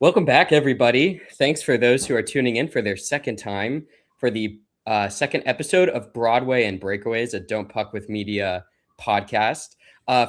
Welcome back, everybody. Thanks for those who are tuning in for their second time for the second episode of Broadway and Breakaways, a Don't Puck with Media podcast.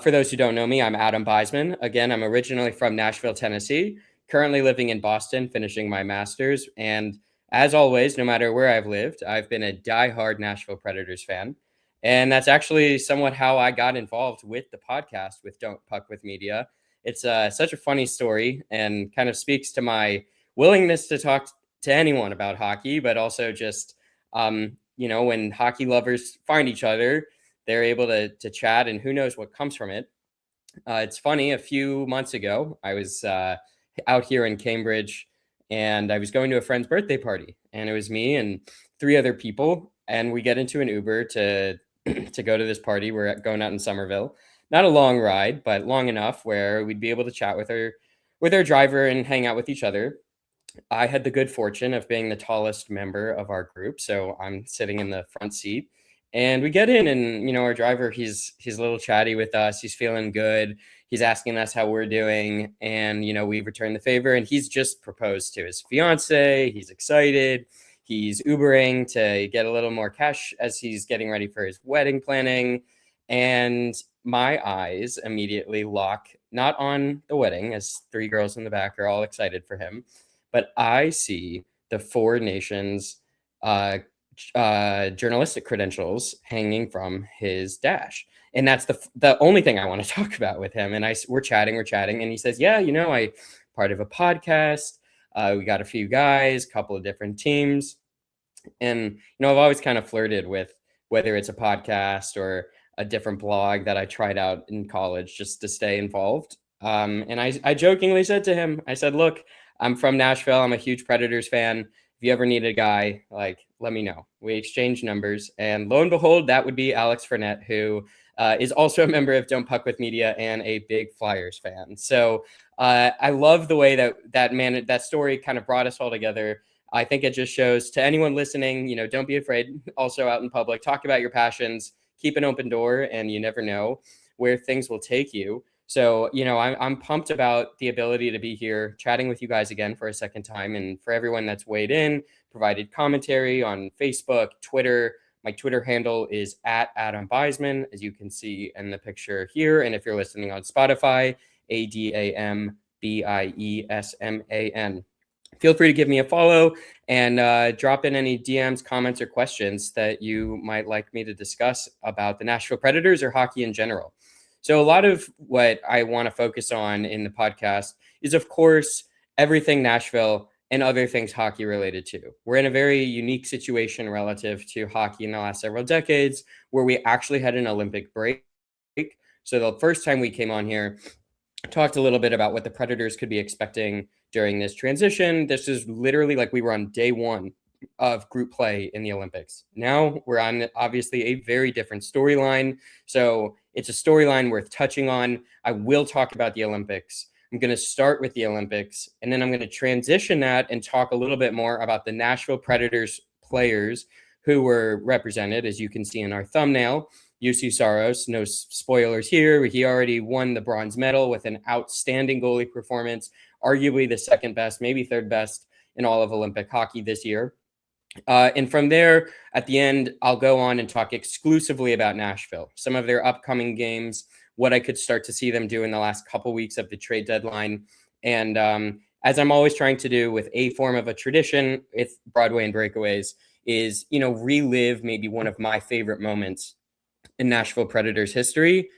For those who don't know me, I'm Adam Beisman. Again, I'm originally from Nashville, Tennessee, currently living in Boston, finishing my master's. And as always, no matter where I've lived, I've been a diehard Nashville Predators fan. And that's actually somewhat how I got involved with the podcast with Don't Puck with Media. It's such a funny story and kind of speaks to my willingness to talk to anyone about hockey, but also just, when hockey lovers find each other, they're able to chat, and who knows what comes from it. It's funny, a few months ago, I was out here in Cambridge, and I was going to a friend's birthday party, and it was me and three other people, and we get into an Uber to to go to this party. We're going out in Somerville. Not a long ride, but long enough where we'd be able to chat with our driver and hang out with each other. I had the good fortune of being the tallest member of our group, so I'm sitting in the front seat. And we get in, and our driver, he's a little chatty with us. He's feeling good. He's asking us how we're doing, and we return the favor. And he's just proposed to his fiance. He's excited. He's Ubering to get a little more cash as he's getting ready for his wedding planning. And my eyes immediately lock not on the wedding, as three girls in the back are all excited for him, but I see the Four Nations journalistic credentials hanging from his dash. And that's the only thing I want to talk about with him. And we're chatting, and he says, yeah, I part of a podcast. We got a few guys, a couple of different teams. And, I've always kind of flirted with whether it's a podcast or a different blog that I tried out in college just to stay involved. And I jokingly said to him, I said, look, I'm from Nashville. I'm a huge Predators fan. If you ever need a guy, let me know. We exchanged numbers, and lo and behold, that would be Alex Fournette, who is also a member of Don't Puck with Media and a big Flyers fan. So I love the way that story kind of brought us all together. I think it just shows to anyone listening, don't be afraid. Also out in public, talk about your passions, keep an open door, and you never know where things will take you. So, I'm pumped about the ability to be here chatting with you guys again for a second time. And for everyone that's weighed in, provided commentary on Facebook, Twitter. My Twitter handle is @Adam Beisman, as you can see in the picture here. And if you're listening on Spotify, ADAMBIESMAN. Feel free to give me a follow and drop in any DMs, comments, or questions that you might like me to discuss about the Nashville Predators or hockey in general. So a lot of what I want to focus on in the podcast is, of course, everything Nashville and other things hockey related to. We're in a very unique situation relative to hockey in the last several decades, where we actually had an Olympic break. So the first time we came on here, talked a little bit about what the Predators could be expecting during this transition. This is literally like we were on day one of group play in the Olympics. Now we're on obviously a very different storyline. So it's a storyline worth touching on. I will talk about the Olympics. I'm going to start with the Olympics, and then I'm going to transition that and talk a little bit more about the Nashville Predators players who were represented, as you can see in our thumbnail. Juuse Saros, no spoilers here. He already won the bronze medal with an outstanding goalie performance, arguably the second best, maybe third best in all of Olympic hockey this year. And from there, at the end, I'll go on and talk exclusively about Nashville, some of their upcoming games, what I could start to see them do in the last couple weeks of the trade deadline. And as I'm always trying to do with a form of a tradition with Broadway and Breakaways is, relive maybe one of my favorite moments in Nashville Predators history.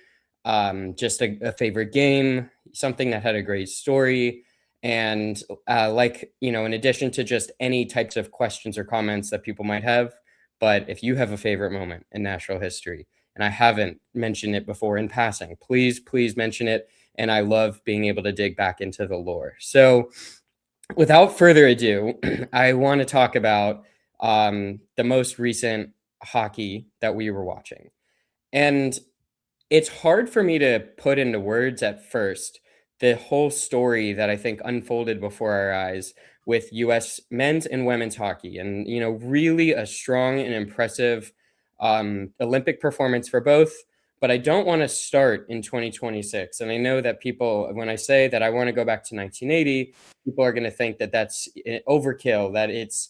Just a favorite game, something that had a great story. And in addition to just any types of questions or comments that people might have, but if you have a favorite moment in Nashville history, and I haven't mentioned it before in passing, please mention it. And I love being able to dig back into the lore. So without further ado, I want to talk about the most recent hockey that we were watching. And it's hard for me to put into words at first the whole story that I think unfolded before our eyes with U.S. men's and women's hockey. And, really a strong and impressive Olympic performance for both, but I don't want to start in 2026. And I know that people, when I say that I want to go back to 1980, people are going to think that that's overkill, that it's,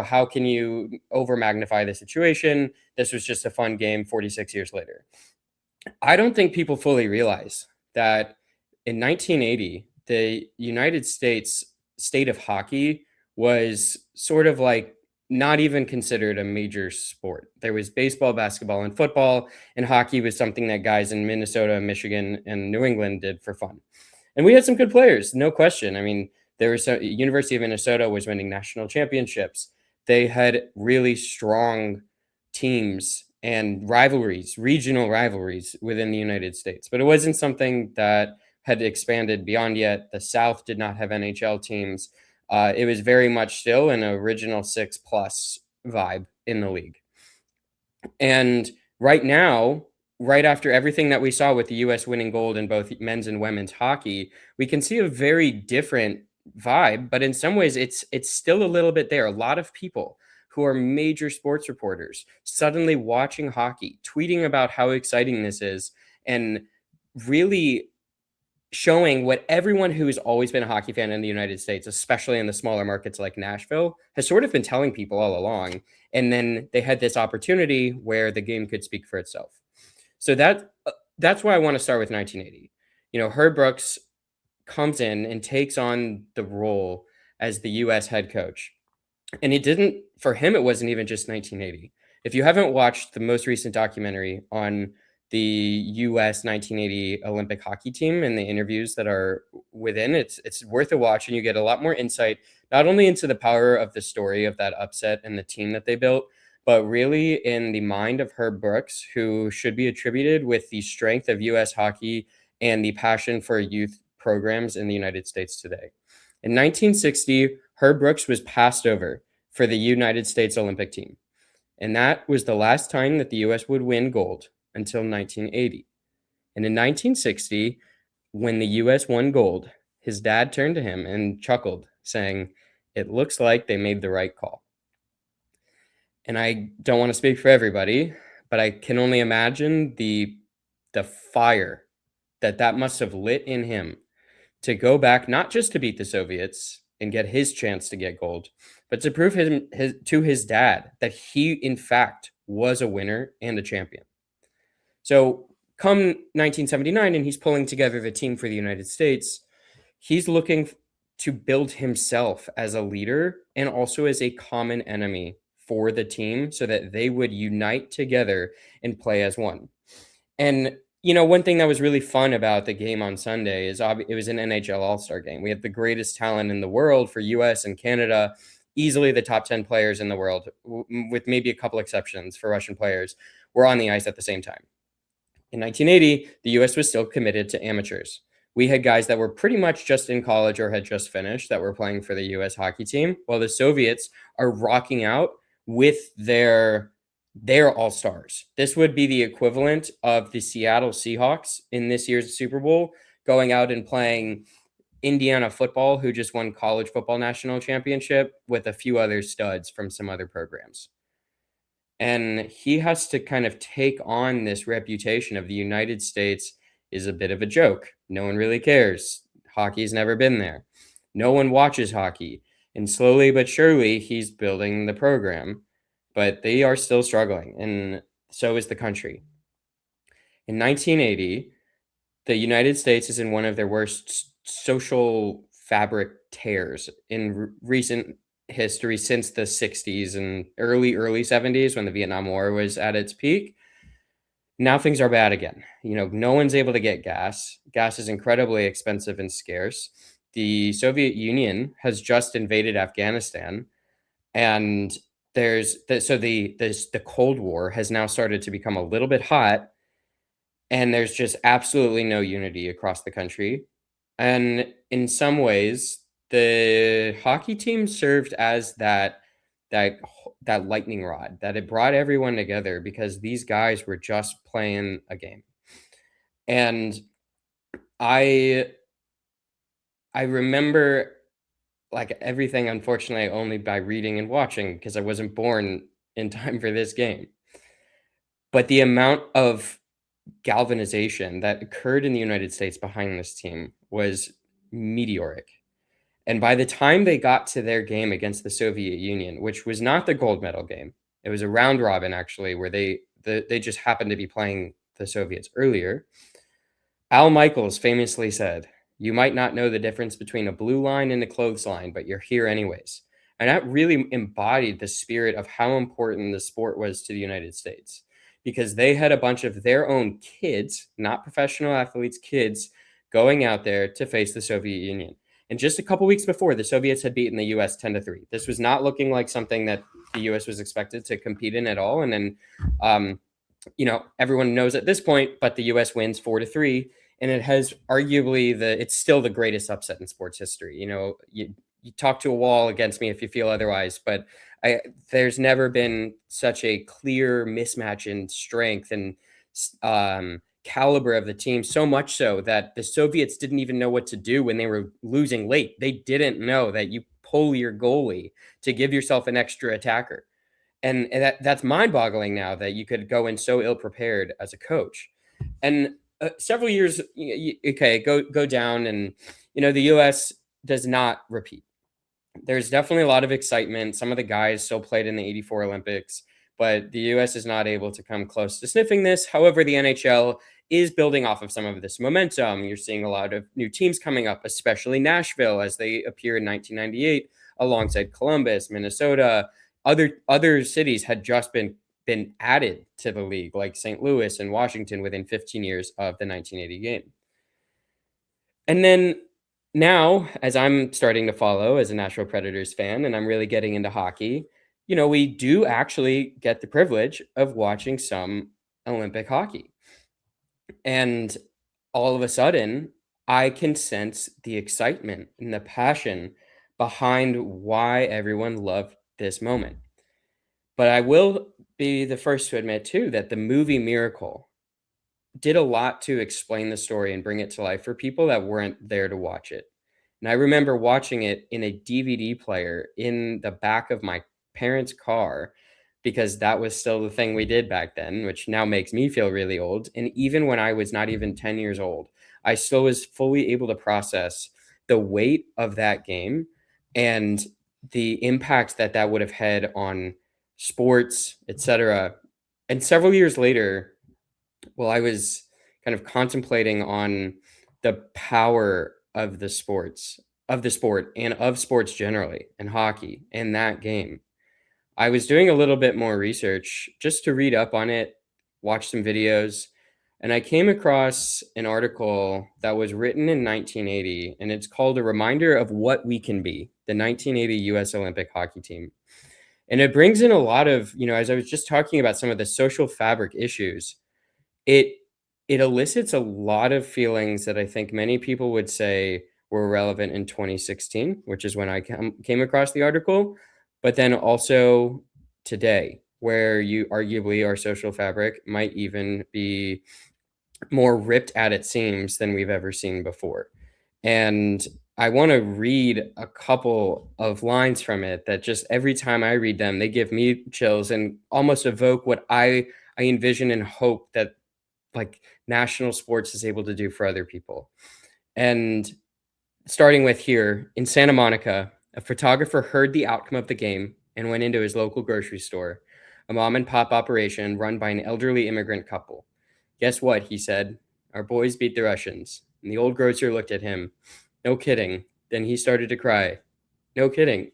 how can you over magnify the situation? This was just a fun game 46 years later. I don't think people fully realize that in 1980, the United States state of hockey was sort of like not even considered a major sport. There was baseball, basketball, and football, and hockey was something that guys in Minnesota, Michigan, and New England did for fun. And we had some good players, no question. I mean, there was University of Minnesota was winning national championships. They had really strong teams and rivalries, regional rivalries within the United States. But it wasn't something that had expanded beyond yet. The South did not have NHL teams. It was very much still an original 6+ vibe in the league. And right now, right after everything that we saw with the US winning gold in both men's and women's hockey, we can see a very different vibe, but in some ways it's still a little bit there. A lot of people who are major sports reporters suddenly watching hockey, tweeting about how exciting this is, and really showing what everyone who has always been a hockey fan in the United States, especially in the smaller markets like Nashville, has sort of been telling people all along. And then they had this opportunity where the game could speak for itself. So that's why I want to start with 1980. Herb Brooks comes in and takes on the role as the US head coach. And for him, it wasn't even just 1980. If you haven't watched the most recent documentary on the US 1980 Olympic hockey team and the interviews that are within, it's worth a watch, and you get a lot more insight, not only into the power of the story of that upset and the team that they built, but really in the mind of Herb Brooks, who should be attributed with the strength of US hockey and the passion for youth programs in the United States today. In 1960, Herb Brooks was passed over for the United States Olympic team. And that was the last time that the US would win gold until 1980. And in 1960, when the US won gold, his dad turned to him and chuckled, saying, "It looks like they made the right call." And I don't want to speak for everybody, but I can only imagine the fire that must have lit in him to go back, not just to beat the Soviets and get his chance to get gold, but to prove to his dad that he, in fact, was a winner and a champion. So come 1979, and he's pulling together the team for the United States, he's looking to build himself as a leader and also as a common enemy for the team so that they would unite together and play as one. And one thing that was really fun about the game on Sunday is it was an NHL All-Star game. We had the greatest talent in the world for US and Canada, easily the top 10 players in the world, with maybe a couple exceptions for Russian players, were on the ice at the same time. In 1980, the US was still committed to amateurs. We had guys that were pretty much just in college or had just finished that were playing for the US hockey team, while the Soviets are rocking out with their all-stars. This would be the equivalent of the Seattle Seahawks in this year's Super Bowl going out and playing Indiana football, who just won college football national championship, with a few other studs from some other programs. And he has to kind of take on this reputation of the United States is a bit of a joke. No one really cares. Hockey's never been there. No one watches hockey. And slowly but surely, he's building the program. But they are still struggling, and so is the country. In 1980, the United States is in one of their worst social fabric tears in recent history since the 60s and early 70s, when the Vietnam War was at its peak. Now things are bad again. No one's able to get gas. Gas is incredibly expensive and scarce. The Soviet Union has just invaded Afghanistan, and the Cold War has now started to become a little bit hot, and there's just absolutely no unity across the country. And in some ways, the hockey team served as that lightning rod that it brought everyone together, because these guys were just playing a game. And I remember, like everything, unfortunately, only by reading and watching, because I wasn't born in time for this game. But the amount of galvanization that occurred in the United States behind this team was meteoric. And by the time they got to their game against the Soviet Union, which was not the gold medal game, it was a round robin actually, where they just happened to be playing the Soviets earlier. Al Michaels famously said, "You might not know the difference between a blue line and a clothesline, but you're here anyways." And that really embodied the spirit of how important the sport was to the United States, because they had a bunch of their own kids, not professional athletes, kids going out there to face the Soviet Union. And just a couple weeks before, the Soviets had beaten the US 10-3. This was not looking like something that the US was expected to compete in at all. And then, everyone knows at this point, but the US wins 4-3. And it has arguably it's still the greatest upset in sports history. You talk to a wall against me if you feel otherwise, but there's never been such a clear mismatch in strength and caliber of the team, so much so that the Soviets didn't even know what to do when they were losing late. They didn't know that you pull your goalie to give yourself an extra attacker. And that's mind-boggling now that you could go in so ill-prepared as a coach. And several years, go down, and the U.S. does not repeat. There's definitely a lot of excitement. Some of the guys still played in the '84 Olympics, but the U.S. is not able to come close to sniffing this. However, the NHL is building off of some of this momentum. You're seeing a lot of new teams coming up, especially Nashville, as they appear in 1998 alongside Columbus, Minnesota. Other cities had just been added to the league, like St. Louis and Washington, within 15 years of the 1980 game. And then now, as I'm starting to follow as a Nashville Predators fan, and I'm really getting into hockey, we do actually get the privilege of watching some Olympic hockey. And all of a sudden, I can sense the excitement and the passion behind why everyone loved this moment. But I will be the first to admit, too, that the movie Miracle did a lot to explain the story and bring it to life for people that weren't there to watch it. And I remember watching it in a DVD player in the back of my parents' car, because that was still the thing we did back then, which now makes me feel really old. And even when I was not even 10 years old, I still was fully able to process the weight of that game and the impact that would have had on sports, etc. And several years later, while I was kind of contemplating on the power of the sport and of sports generally, and hockey and that game, I was doing a little bit more research just to read up on it, watch some videos, and I came across an article that was written in 1980, and it's called "A Reminder of What We Can Be," the 1980 US Olympic hockey team. And it brings in a lot of, as I was just talking about some of the social fabric issues, it elicits a lot of feelings that I think many people would say were relevant in 2016, which is when I came across the article, but then also today, where you arguably our social fabric might even be more ripped at its seams than we've ever seen before. And I want to read a couple of lines from it that just every time I read them, they give me chills and almost evoke what I envision and hope that, like, national sports is able to do for other people. And starting with here in Santa Monica, a photographer heard the outcome of the game and went into his local grocery store, a mom and pop operation run by an elderly immigrant couple. "Guess what?" he said. "Our boys beat the Russians." And the old grocer looked at him. "No kidding." Then he started to cry. "No kidding."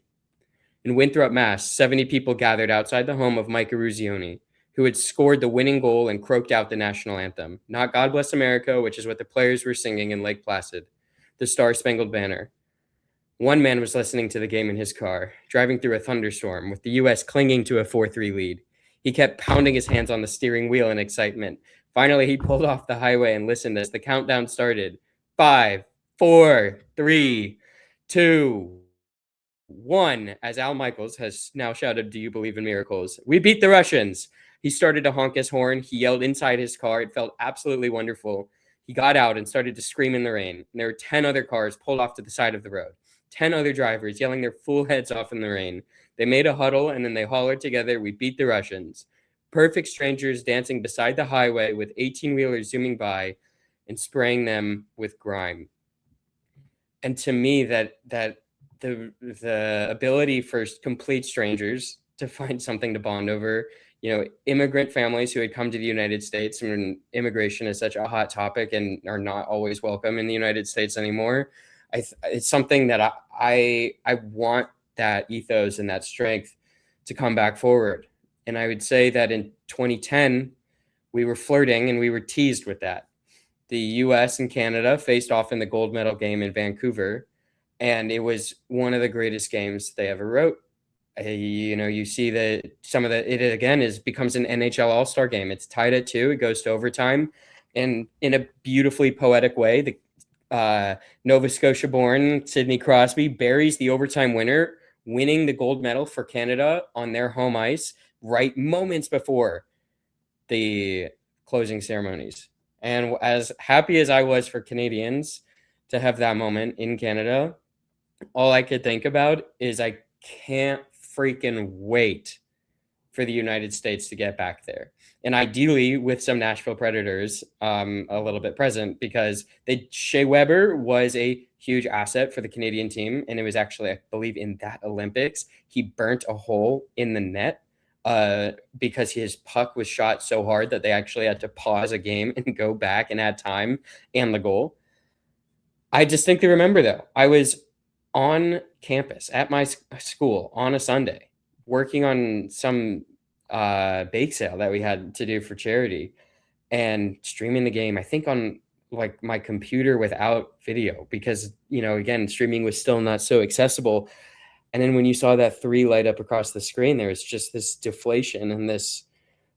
In Winthrop, Mass., 70 people gathered outside the home of Mike Eruzione, who had scored the winning goal and croaked out the national anthem. Not "God Bless America," which is what the players were singing in Lake Placid, the Star-Spangled Banner. One man was listening to the game in his car, driving through a thunderstorm, with the U.S. clinging to a 4-3 lead. He kept pounding his hands on the steering wheel in excitement. Finally, he pulled off the highway and listened as the countdown started. 5, 4, 3, 2, 1. As Al Michaels has now shouted, "Do you believe in miracles?" "We beat the Russians." He started to honk his horn. He yelled inside his car. It felt absolutely wonderful. He got out and started to scream in the rain. And there were 10 other cars pulled off to the side of the road. 10 other drivers yelling their fool heads off in the rain. They made a huddle, and then they hollered together, "We beat the Russians." Perfect strangers dancing beside the highway with 18-wheelers zooming by and spraying them with grime. And to me, that the ability for complete strangers to find something to bond over, immigrant families who had come to the United States, and immigration is such a hot topic and are not always welcome in the United States anymore. It's something that I want that ethos and that strength to come back forward. And I would say that in 2010, we were flirting and we were teased with that. The US and Canada faced off in the gold medal game in Vancouver, and it was one of the greatest games they ever wrote. You see that some of it again becomes an NHL All-Star game. It's tied at 2. It goes to overtime, and in a beautifully poetic way, the Nova Scotia-born Sidney Crosby buries the overtime winner, winning the gold medal for Canada on their home ice right moments before the closing ceremonies. And as happy as I was for Canadians to have that moment in Canada, all I could think about is I can't freaking wait for the United States to get back there. And ideally with some Nashville Predators a little bit present, because Shea Weber was a huge asset for the Canadian team. And it was actually, I believe, in that Olympics, he burnt a hole in the net because his puck was shot so hard that they actually had to pause a game and go back and add time and the goal. I distinctly remember, though, I was on campus at my school on a Sunday working on some bake sale that we had to do for charity and streaming the game, I think on like my computer without video, because, again, streaming was still not so accessible. And then when you saw that 3 light up across the screen, there was just this deflation and this,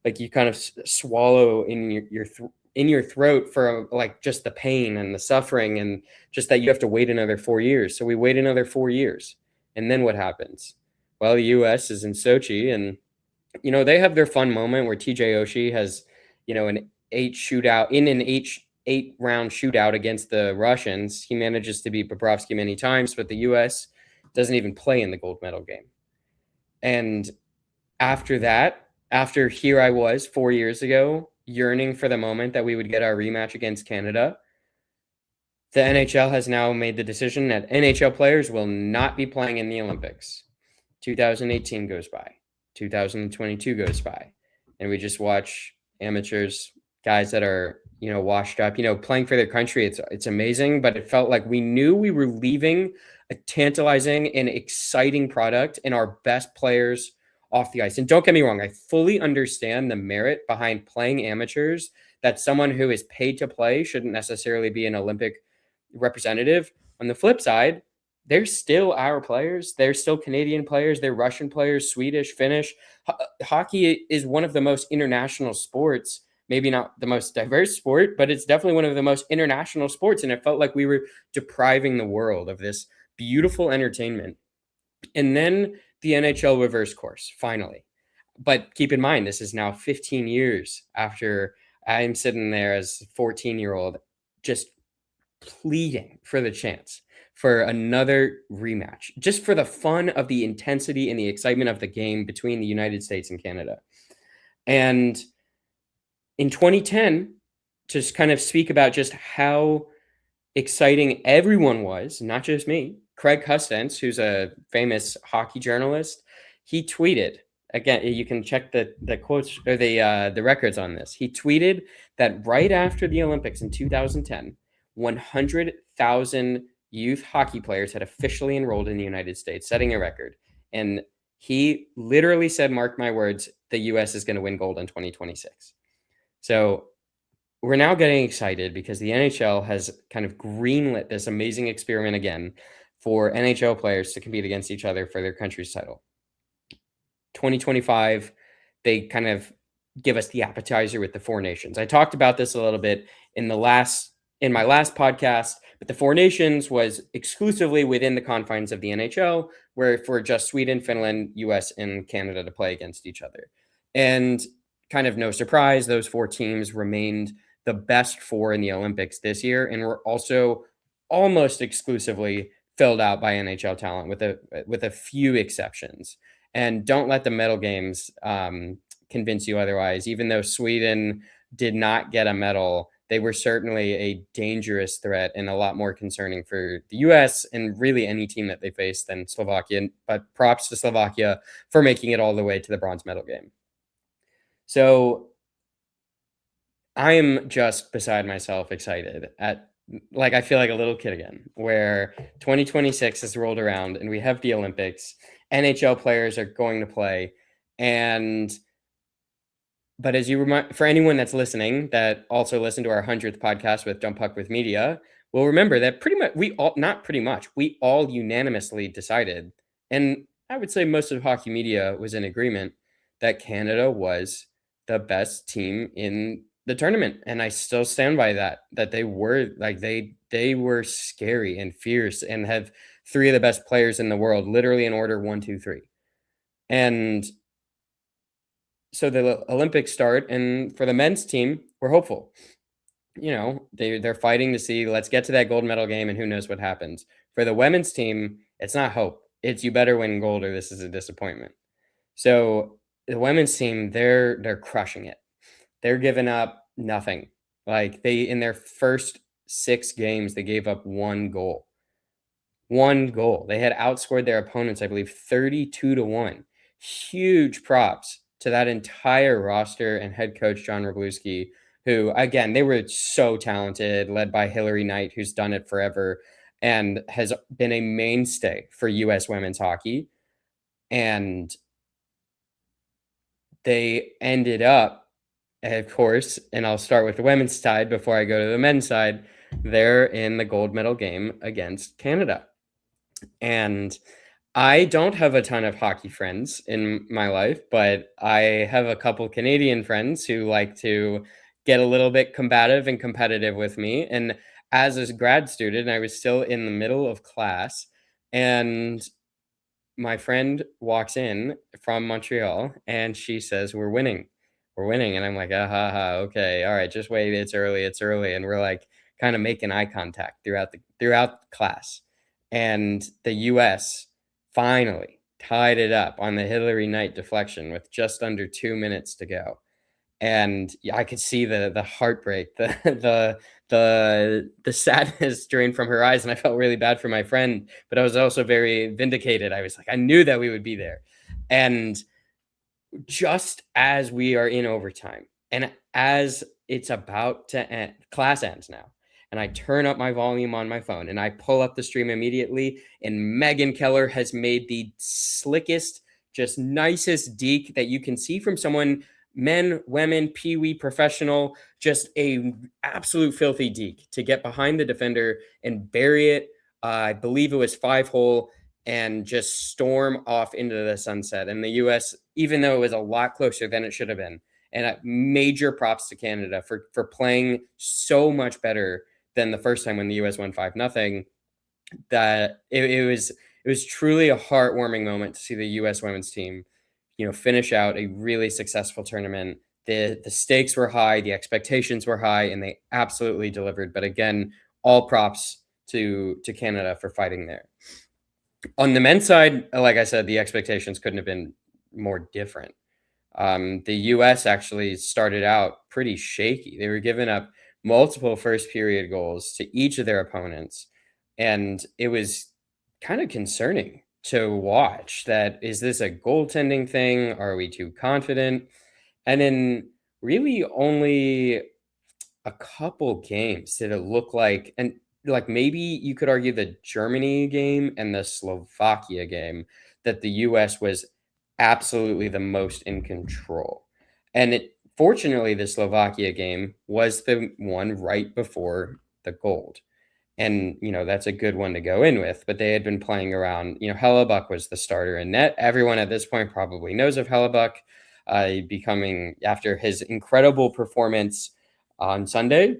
like, you kind of swallow in your throat for like just the pain and the suffering, and just that you have to wait another 4 years. So we wait another 4 years. And then what happens? Well, the US is in Sochi, and, they have their fun moment where TJ Oshie has, an 8-round shootout against the Russians. He manages to beat Bobrovsky many times, but the US doesn't even play in the gold medal game. And after that, after here I was 4 years ago, yearning for the moment that we would get our rematch against Canada, the NHL has now made the decision that NHL players will not be playing in the Olympics. 2018 goes by. 2022 goes by. And we just watch amateurs, guys that are, washed up, playing for their country. It's amazing, but it felt like we knew we were leaving a tantalizing and exciting product and our best players off the ice. And don't get me wrong, I fully understand the merit behind playing amateurs, that someone who is paid to play shouldn't necessarily be an Olympic representative. On the flip side, they're still our players. They're still Canadian players. They're Russian players, Swedish, Finnish. Hockey is one of the most international sports, maybe not the most diverse sport, but it's definitely one of the most international sports. And it felt like we were depriving the world of this beautiful entertainment. And then the NHL reverse course, finally. But keep in mind, this is now 15 years after I'm sitting there as a 14-year-old, just pleading for the chance for another rematch, just for the fun of the intensity and the excitement of the game between the United States and Canada. And in 2010, to kind of speak about just how exciting everyone was, not just me, Craig Custance, who's a famous hockey journalist, he tweeted, again, you can check the quotes or the records on this. He tweeted that right after the Olympics in 2010, 100,000 youth hockey players had officially enrolled in the United States, setting a record. And he literally said, mark my words, the US is going to win gold in 2026. So we're now getting excited because the NHL has kind of greenlit this amazing experiment again for NHL players to compete against each other for their country's title. 2025, they kind of give us the appetizer with the 4 nations. I talked about this a little bit in my last podcast, but the 4 nations was exclusively within the confines of the NHL, where for just Sweden, Finland, US, and Canada to play against each other. And kind of no surprise, those 4 teams remained the best 4 in the Olympics this year, and were also almost exclusively filled out by NHL talent with a few exceptions. And don't let the medal games convince you otherwise. Even though Sweden did not get a medal, they were certainly a dangerous threat and a lot more concerning for the US and really any team that they faced than Slovakia. But props to Slovakia for making it all the way to the bronze medal game. So I am just beside myself excited at, like, I feel like a little kid again, where 2026 has rolled around and we have the Olympics. NHL players are going to play. And but as you remind, for anyone that's listening that also listened to our 100th podcast with Jump Puck with Media, will remember that pretty much not pretty much, we all unanimously decided, and I would say most of hockey media was in agreement, that Canada was the best team in the tournament. And I still stand by that, that they were like, they were scary and fierce and have three of the best players in the world, literally in order 1, 2, 3. And so the Olympics start, and for the men's team, we're hopeful. They're fighting to see, let's get to that gold medal game, and who knows what happens. For the women's team, it's not hope. It's you better win gold or this is a disappointment. So the women's team, they're crushing it. They're giving up nothing. Like, they, in their first 6 games, they gave up 1 goal. 1 goal. They had outscored their opponents, I believe, 32-1. Huge props to that entire roster and head coach John Bluesky, who, again, they were so talented, led by Hillary Knight, who's done it forever and has been a mainstay for U.S. women's hockey. And they ended up, of course, and I'll start with the women's side before I go to the men's side, they're in the gold medal game against Canada. And I don't have a ton of hockey friends in my life, but I have a couple Canadian friends who like to get a little bit combative and competitive with me. And as a grad student, I was still in the middle of class, and my friend walks in from Montreal and she says, "We're winning. We're winning." And I'm like, "Ah, ha, ha, okay. All right, just wait. It's early. It's early." And we're like kind of making eye contact throughout class. And the US finally tied it up on the Hillary Knight deflection with just under 2 minutes to go. And I could see the heartbreak, the sadness drain from her eyes, and I felt really bad for my friend, but I was also very vindicated. I was like, I knew that we would be there. And just as we are in overtime, and as it's about to end, class ends now, and I turn up my volume on my phone and I pull up the stream immediately, and Megan Keller has made the slickest, just nicest deke that you can see from someone, men, women, pee-wee, professional, just a absolute filthy deke to get behind the defender and bury it. I believe it was 5-hole, and just storm off into the sunset. And the US, even though it was a lot closer than it should have been, and major props to Canada for playing so much better than the first time when the US won 5-0, that it was truly a heartwarming moment to see the US women's team, finish out a really successful tournament. The stakes were high, the expectations were high, and they absolutely delivered. But again, all props to Canada for fighting there. On the men's side, like I said, the expectations couldn't have been more different. The US actually started out pretty shaky. They were giving up multiple first period goals to each of their opponents. And it was kind of concerning to watch. That, is this a goaltending thing? Are we too confident? And in really only a couple games did it look like, and like maybe you could argue the Germany game and the Slovakia game, that the US was absolutely the most in control. And fortunately, the Slovakia game was the one right before the gold. And, that's a good one to go in with. But they had been playing around. Hellebuck was the starter in net. Everyone at this point probably knows of Hellebuck, becoming, after his incredible performance on Sunday.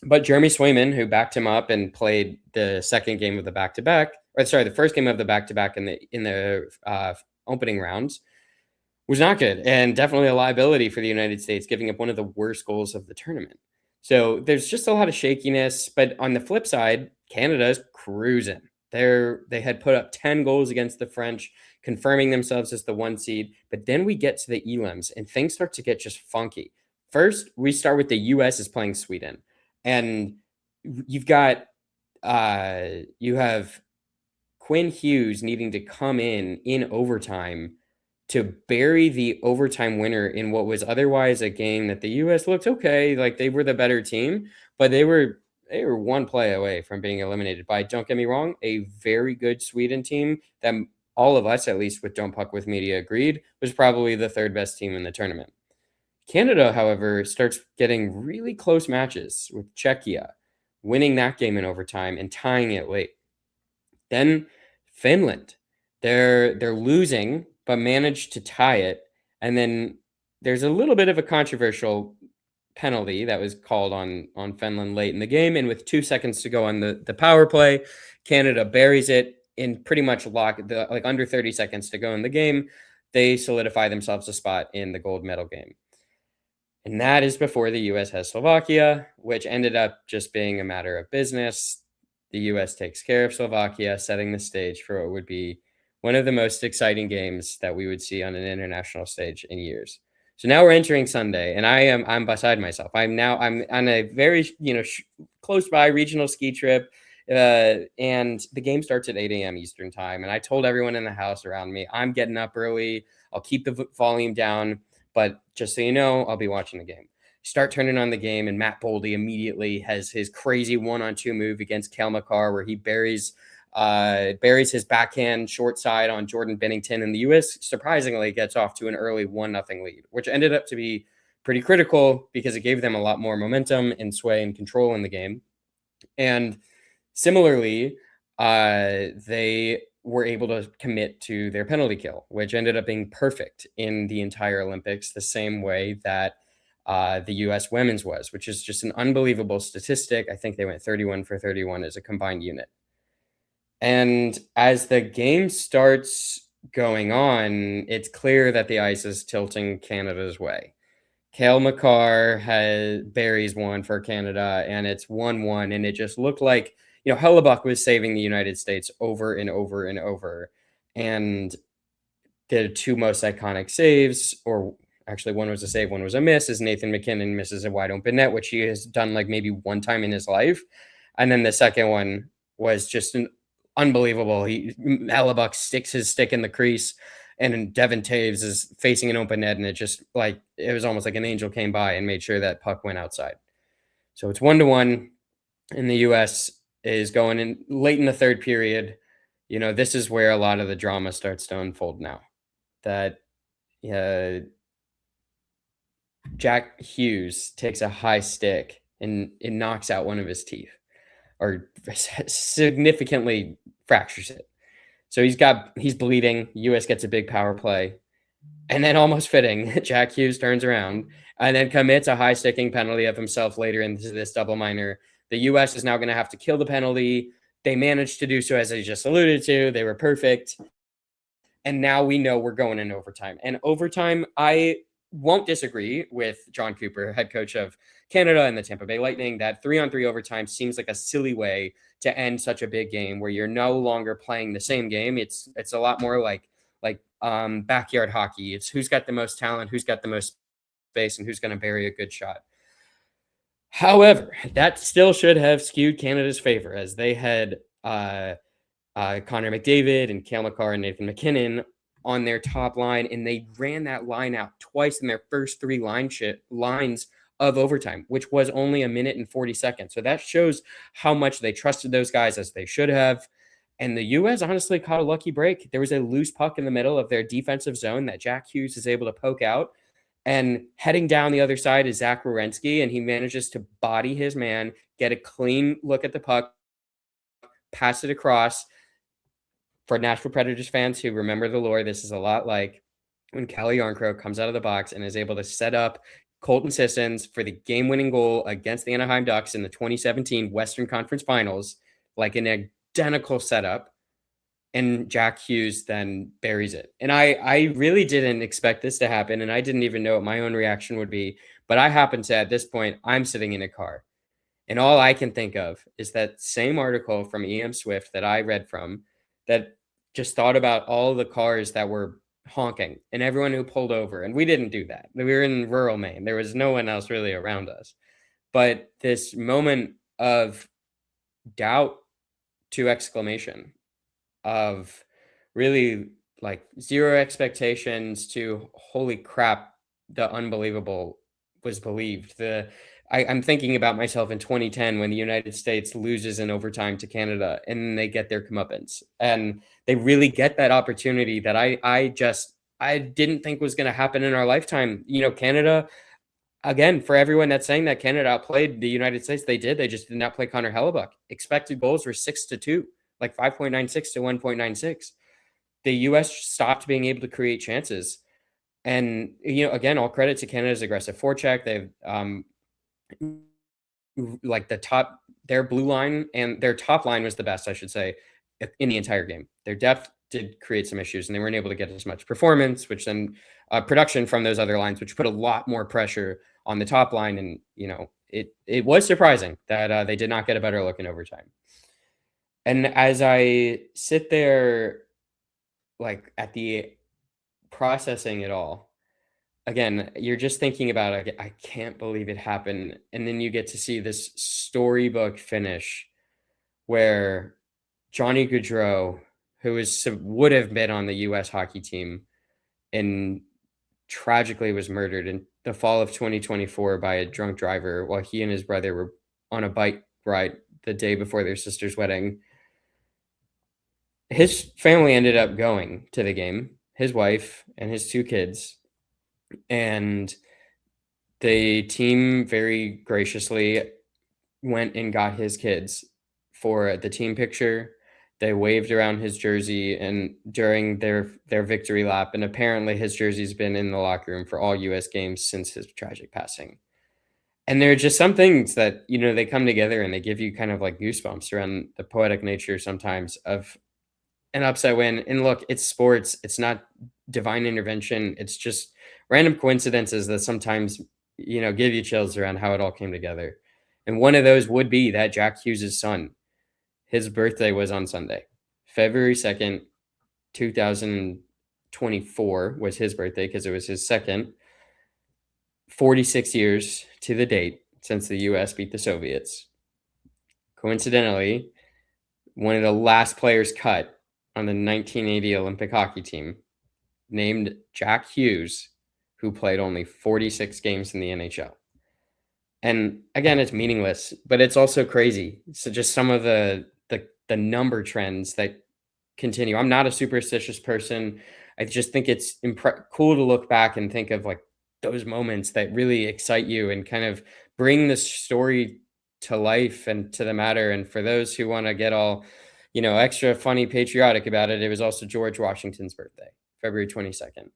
But Jeremy Swayman, who backed him up and played the second game of the back-to-back, or sorry, the first game of the back-to-back in the opening rounds, was not good, and definitely a liability for the United States, giving up one of the worst goals of the tournament. So there's just a lot of shakiness. But on the flip side, Canada's cruising. They had put up 10 goals against the French, confirming themselves as the 1 seed. But then we get to the elims and things start to get just funky. First, we start with the US is playing Sweden. And you've got you have Quinn Hughes needing to come in overtime to bury the overtime winner in what was otherwise a game that the US looked okay, like they were the better team, but they were one play away from being eliminated by, don't get me wrong, a very good Sweden team that all of us, at least with Don't Puck With Media, agreed was probably the third best team in the tournament. Canada, however, starts getting really close matches with Czechia, winning that game in overtime and tying it late. Then Finland, they're losing but managed to tie it, and then there's a little bit of a controversial penalty that was called on Finland late in the game, and with 2 seconds to go on the power play, Canada buries it in pretty much like under 30 seconds to go in the game. They solidify themselves a spot in the gold medal game. And that is before the US has Slovakia, which ended up just being a matter of business. The US takes care of Slovakia, setting the stage for what would be one of the most exciting games that we would see on an international stage in years. So now we're entering Sunday, and I'm beside myself. I'm on a very close by regional ski trip, and the game starts at 8 a.m. Eastern time. And I told everyone in the house around me, I'm getting up early. I'll keep the volume down. But just so you know, I'll be watching the game. Start turning on the game, and Matt Boldy immediately has his crazy 1-on-2 move against Cale Makar, where he buries his backhand short side on Jordan Bennington, and the U.S. surprisingly gets off to an early 1-0 lead, which ended up to be pretty critical because it gave them a lot more momentum and sway and control in the game. And similarly, they were able to commit to their penalty kill, which ended up being perfect in the entire Olympics, the same way that the U.S. women's was, which is just an unbelievable statistic. I think they went 31 for 31 as a combined unit. And as the game starts going on, it's clear that the ice is tilting Canada's way. Cale Makar buries one for Canada, and it's 1-1, and it just looked like Hellebuck was saving the United States over and over and over. And the two most iconic saves, or actually one was a save, one was a miss, is Nathan MacKinnon misses a wide open net, which he has done like maybe one time in his life. And then the second one was just an unbelievable. Hellebuck sticks his stick in the crease, and Devin Taves is facing an open net, and it was almost like an angel came by and made sure that puck went outside. So it's 1-1, and the U.S. is going in late in the third period. This is where a lot of the drama starts to unfold now. That Jack Hughes takes a high stick and it knocks out one of his teeth, or significantly fractures it. So he's bleeding. US gets a big power play. And then, almost fitting, Jack Hughes turns around and then commits a high sticking penalty of himself later into this double minor. The US is now going to have to kill the penalty. They managed to do so, as I just alluded to. They were perfect. And now we know we're going in overtime. And overtime, I won't disagree with John Cooper, head coach of Canada and the Tampa Bay Lightning, that 3-on-3 overtime seems like a silly way to end such a big game where you're no longer playing the same game. It's a lot more like backyard hockey. It's who's got the most talent, who's got the most space, and who's going to bury a good shot. However, that still should have skewed Canada's favor, as they had Connor McDavid and Cale Makar and Nathan MacKinnon on their top line, and they ran that line out twice in their first three lines of overtime, which was only 1 minute and 40 seconds. So that shows how much they trusted those guys, as they should have. And the U.S. honestly caught a lucky break. There was a loose puck in the middle of their defensive zone that Jack Hughes is able to poke out. And heading down the other side is Zach Werenski, and he manages to body his man, get a clean look at the puck, pass it across. For Nashville Predators fans who remember the lore, this is a lot like when Calle Yarncroke comes out of the box and is able to set up Colton Sissons for the game-winning goal against the Anaheim Ducks in the 2017 Western Conference Finals, like an identical setup, and Jack Hughes then buries it. And I really didn't expect this to happen, and I didn't even know what my own reaction would be, but I happened to, at this point, I'm sitting in a car, And all I can think of is that same article from E.M. Swift that I read from, that just thought about all the cars that were honking and everyone who pulled over. And we didn't do that. We were in rural Maine. There was no one else really around us. But this moment of doubt to exclamation, of really like zero expectations to holy crap, the unbelievable was believed. I'm thinking about myself in 2010 when the United States loses in overtime to Canada and they get their comeuppance, and they really get that opportunity that I didn't think was going to happen in our lifetime. Canada, again, for everyone that's saying that Canada outplayed the United States, they did. They just did not play Connor Hellebuck. Expected goals were 6-2, like 5.96 to 1.96. The U.S. stopped being able to create chances. And, again, all credit to Canada's aggressive forecheck. They've like their blue line and their top line was the best, I should say, in the entire game. Their depth did create some issues and they weren't able to get as much performance, which then production from those other lines, which put a lot more pressure on the top line. And, it was surprising that they did not get a better look in overtime. And as I sit there, like at the processing it all, again, you're just thinking about it. I can't believe it happened. And then you get to see this storybook finish where Johnny Gaudreau, who would have been on the U.S. hockey team and tragically was murdered in the fall of 2024 by a drunk driver while he and his brother were on a bike ride the day before their sister's wedding. His family ended up going to the game, his wife and his 2 kids. And the team very graciously went and got his kids for the team picture. They waved around his jersey and during their victory lap. And apparently his jersey's been in the locker room for all U.S. games since his tragic passing. And there are just some things that, they come together and they give you kind of like goosebumps around the poetic nature sometimes of an upset win. And look, it's sports. It's not divine intervention. It's just random coincidences that sometimes, give you chills around how it all came together. And one of those would be that Jack Hughes' son, his birthday was on Sunday, February 2nd, 2024 was his birthday because it was his second, 46 years to the date since the U.S. beat the Soviets. Coincidentally, one of the last players cut on the 1980 Olympic hockey team, named Jack Hughes, who played only 46 games in the NHL. And again, it's meaningless, but it's also crazy. So just some of the number trends that continue. I'm not a superstitious person. I just think it's cool to look back and think of like those moments that really excite you and kind of bring the story to life and to the matter. And for those who want to get all, extra funny patriotic about it, it was also George Washington's birthday, February 22nd.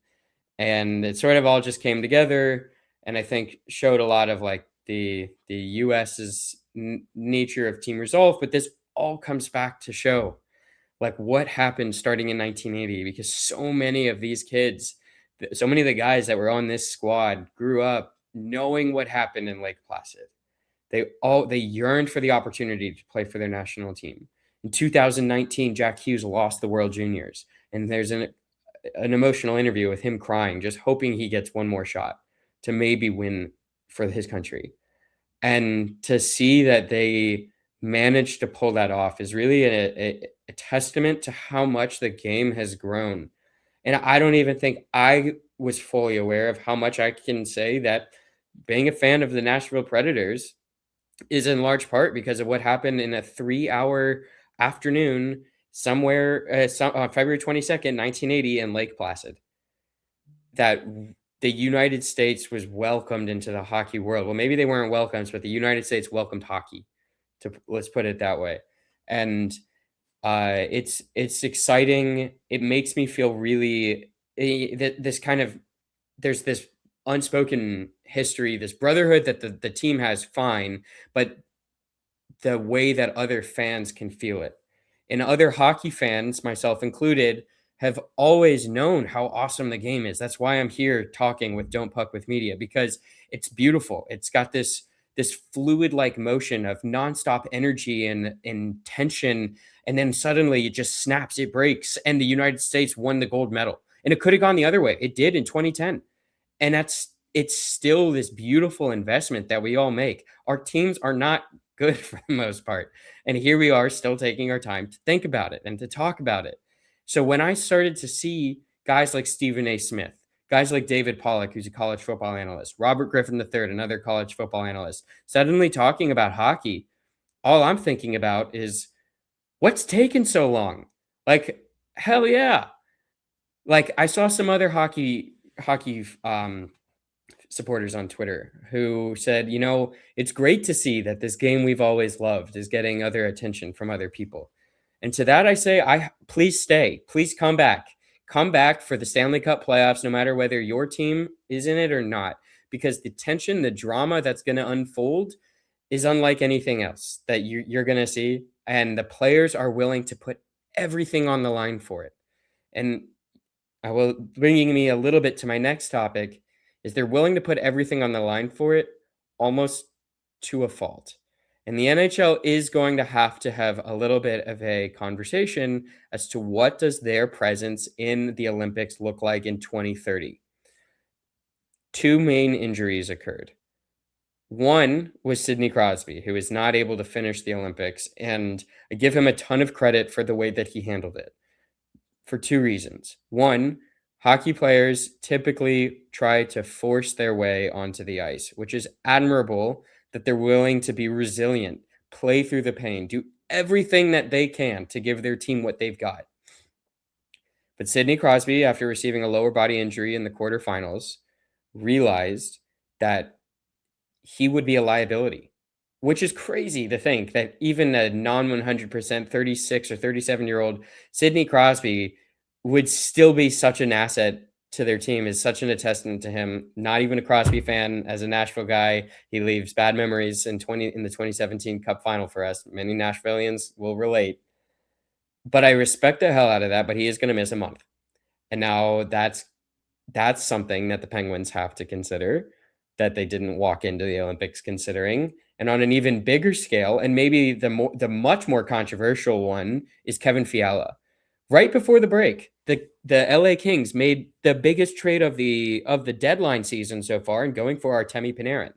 And it sort of all just came together and I think showed a lot of like the US's nature of team resolve. But this all comes back to show like what happened starting in 1980, because so many of these kids, so many of the guys that were on this squad grew up knowing what happened in Lake Placid. They yearned for the opportunity to play for their national team. In 2019, Jack Hughes lost the World Juniors, and there's an emotional interview with him crying, just hoping he gets one more shot to maybe win for his country. And to see that they managed to pull that off is really a testament to how much the game has grown. And I don't even think I was fully aware of how much I can say that being a fan of the Nashville Predators is in large part because of what happened in a 3-hour afternoon somewhere on February 22nd, 1980 in Lake Placid, that the United States was welcomed into the hockey world. Well, maybe they weren't welcomed, but the United States welcomed hockey, let's put it that way. And it's exciting. It makes me feel really this kind of, there's this unspoken history, this brotherhood that the team has, fine, but the way that other fans can feel it. And other hockey fans, myself included, have always known how awesome the game is. That's why I'm here talking with Don't Puck with Media, because it's beautiful. It's got this this fluid-like motion of nonstop energy and tension, and then suddenly it just snaps, it breaks, and the United States won the gold medal. And it could have gone the other way. It did in 2010. And it's still this beautiful investment that we all make. Our teams are not good for the most part. And here we are still taking our time to think about it and to talk about it. So when I started to see guys like Stephen A. Smith, guys like David Pollack, who's a college football analyst, Robert Griffin III, another college football analyst, suddenly talking about hockey, all I'm thinking about is what's taken so long? Like, hell yeah. Like I saw some other hockey supporters on Twitter who said, it's great to see that this game we've always loved is getting other attention from other people. And to that I say, please stay, please come back. Come back for the Stanley Cup playoffs, no matter whether your team is in it or not, because the tension, the drama that's going to unfold is unlike anything else that you're going to see. And the players are willing to put everything on the line for it. And bringing me a little bit to my next topic is they're willing to put everything on the line for it, almost to a fault. And the NHL is going to have a little bit of a conversation as to what does their presence in the Olympics look like in 2030. Two main injuries occurred. One was Sidney Crosby, who is not able to finish the Olympics, and I give him a ton of credit for the way that he handled it for two reasons. One, hockey players typically try to force their way onto the ice, which is admirable that they're willing to be resilient, play through the pain, do everything that they can to give their team what they've got. But Sidney Crosby, after receiving a lower body injury in the quarterfinals, realized that he would be a liability, which is crazy to think that even a non-100% 36 or 37-year-old Sidney Crosby would still be such an asset to their team, is such a testament to him. Not even a Crosby fan. As a Nashville guy, he leaves bad memories in the 2017 Cup final for us. Many Nashvillians will relate. But I respect the hell out of that, but he is going to miss a month. And now that's something that the Penguins have to consider, that they didn't walk into the Olympics considering. And on an even bigger scale, and maybe the much more controversial one, is Kevin Fiala. Right before the break, the LA Kings made the biggest trade of the deadline season so far, and going for Artemi Panarin.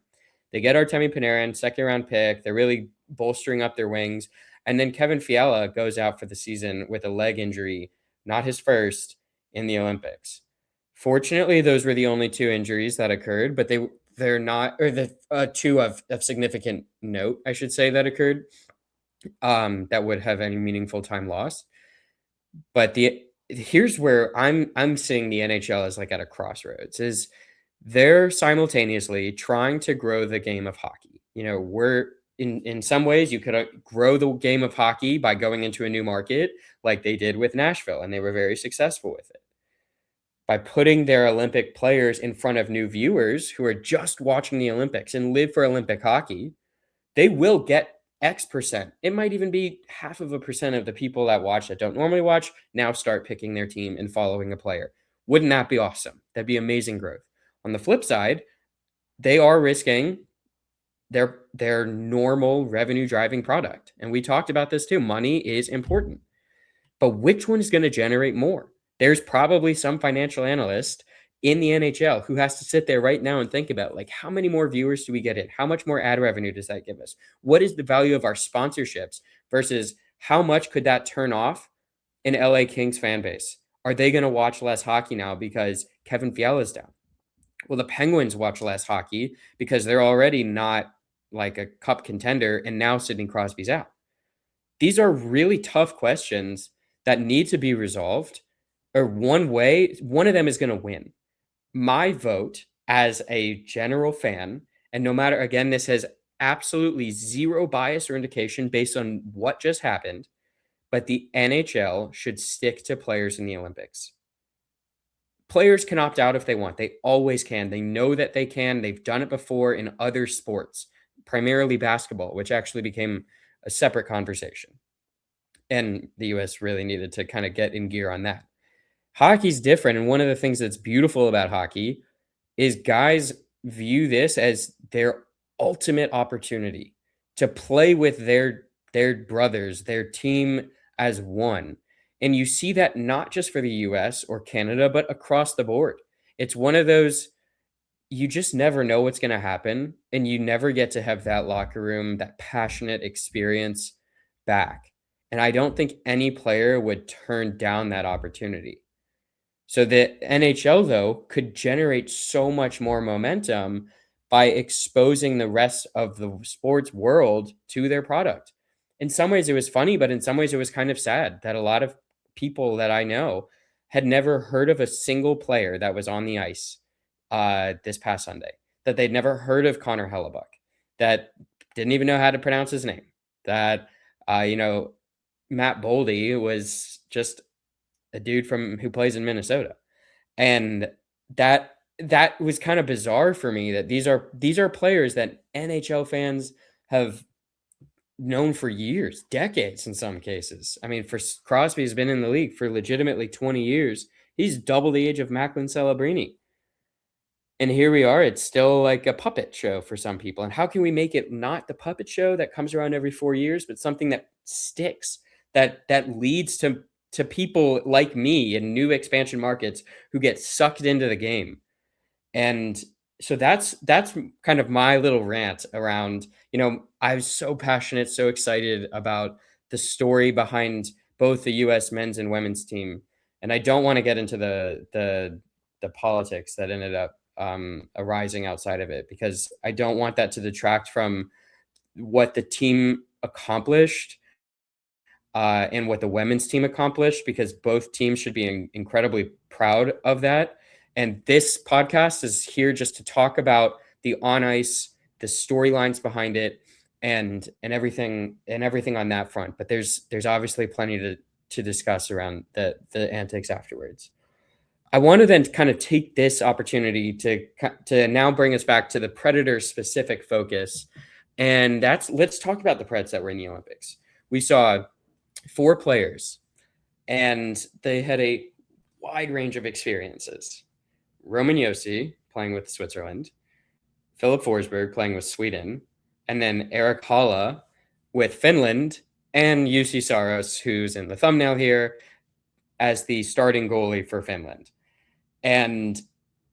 They get Artemi Panarin, second-round pick. They're really bolstering up their wings. And then Kevin Fiala goes out for the season with a leg injury, not his first, in the Olympics. Fortunately, those were the only two injuries that occurred, but they're not, or the two of significant note, I should say, that occurred, that would have any meaningful time lost. But here's where I'm seeing the NHL as like at a crossroads, is they're simultaneously trying to grow the game of hockey. We're in some ways you could grow the game of hockey by going into a new market like they did with Nashville, and they were very successful with it. By putting their Olympic players in front of new viewers who are just watching the Olympics and live for Olympic hockey, they will get X percent. It might even be 0.5% of the people that watch that don't normally watch now start picking their team and following a player. Wouldn't that be awesome? That'd be amazing growth. On the flip side, they are risking their normal revenue driving product. And we talked about this too. Money is important. But which one is going to generate more? There's probably some financial analyst in the NHL who has to sit there right now and think about, like, how many more viewers do we get in? How much more ad revenue does that give us? What is the value of our sponsorships versus how much could that turn off an LA Kings fan base? Are they going to watch less hockey now because Kevin Fiala's down? Well, the Penguins watch less hockey because they're already not like a cup contender, and now Sidney Crosby's out. These are really tough questions that need to be resolved, or one of them is going to win. My vote as a general fan, and no matter, again, this has absolutely zero bias or indication based on what just happened, but the NHL should stick to players in the Olympics. Players can opt out if they want. They always can. They know that they can. They've done it before in other sports, primarily basketball, which actually became a separate conversation. And the US really needed to kind of get in gear on that. Hockey's different. And one of the things that's beautiful about hockey is guys view this as ultimate opportunity to play with their brothers, their team as one. And you see that not just for the US or Canada, but across the board. It's one of those, you just never know what's going to happen, and you never get to have that locker room, that passionate experience back. And I don't think any player would turn down that opportunity. So the NHL, though, could generate so much more momentum by exposing the rest of the sports world to their product. In some ways, it was funny, but in some ways, it was kind of sad that a lot of people that I know had never heard of a single player that was on the ice this past Sunday, that they'd never heard of Connor Hellebuck, that didn't even know how to pronounce his name, that, you know, Matt Boldy was just a dude from who plays in Minnesota. And that was kind of bizarre for me, that these are players that NHL fans have known for years, decades in some cases. I mean, for Crosby's been in the league for legitimately 20 years. He's double the age of Macklin Celebrini. And here we are, it's still like a puppet show for some people. And how can we make it not the puppet show that comes around every 4 years, but something that sticks, that leads to people like me in new expansion markets who get sucked into the game. And so that's kind of my little rant around, you know, I was so passionate, so excited about the story behind both the US men's and women's team. And I don't want to get into the politics that ended up arising outside of it, because I don't want that to detract from what the team accomplished and what the women's team accomplished, because both teams should be incredibly proud of that. And this podcast is here just to talk about the on ice, the storylines behind it, and everything on that front. But there's obviously plenty to discuss around the antics afterwards. I want to then kind of take this opportunity to now bring us back to the Predator specific focus, and let's talk about the Preds that were in the Olympics. We saw 4 players, and they had a wide range of experiences. Roman Josi playing with Switzerland, Philip Forsberg playing with Sweden, and then Erik Haula with Finland, and Jussi Saros, who's in the thumbnail here, as the starting goalie for Finland, and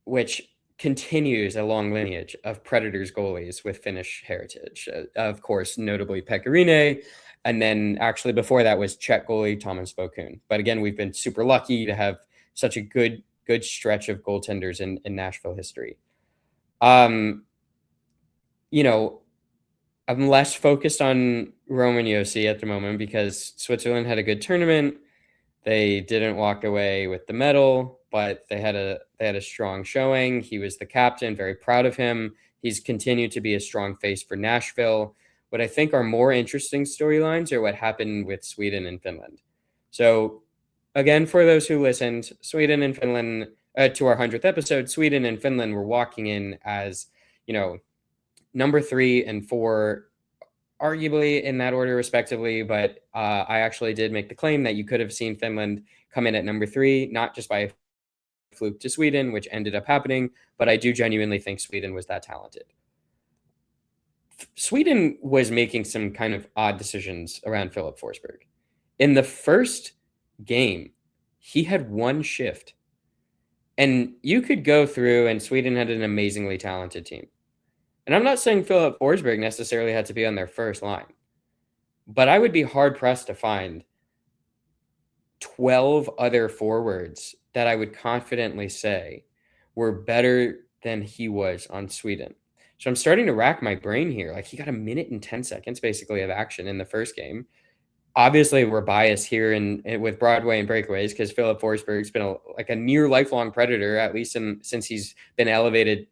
which continues a long lineage of Predators goalies with Finnish heritage. Of course, notably Pekarinen, and then actually before that was Czech goalie Thomas Vokoun. But again, we've been super lucky to have such a good stretch of goaltenders in Nashville history. You know, I'm less focused on Roman Josi at the moment because Switzerland had a good tournament. They didn't walk away with the medal, but they had a strong showing. He was the captain, very proud of him. He's continued to be a strong face for Nashville. What I think are more interesting storylines are what happened with Sweden and Finland. So again, for those who listened, Sweden and Finland, to our 100th episode, Sweden and Finland were walking in as, you know, number 3 and 4, arguably in that order respectively. But I actually did make the claim that you could have seen Finland come in at number 3, not just by a fluke to Sweden, which ended up happening, but I do genuinely think Sweden was that talented. Sweden was making some kind of odd decisions around Philip Forsberg. In the first game, he had 1 shift. And you could go through, and Sweden had an amazingly talented team. And I'm not saying Philip Forsberg necessarily had to be on their first line, but I would be hard-pressed to find 12 other forwards that I would confidently say were better than he was on Sweden. So I'm starting to rack my brain here. Like, he got 1 minute and 10 seconds basically of action in the first game. Obviously, we're biased here with Broadway and Breakaways because Philip Forsberg's been a near lifelong Predator, at least since he's been elevated,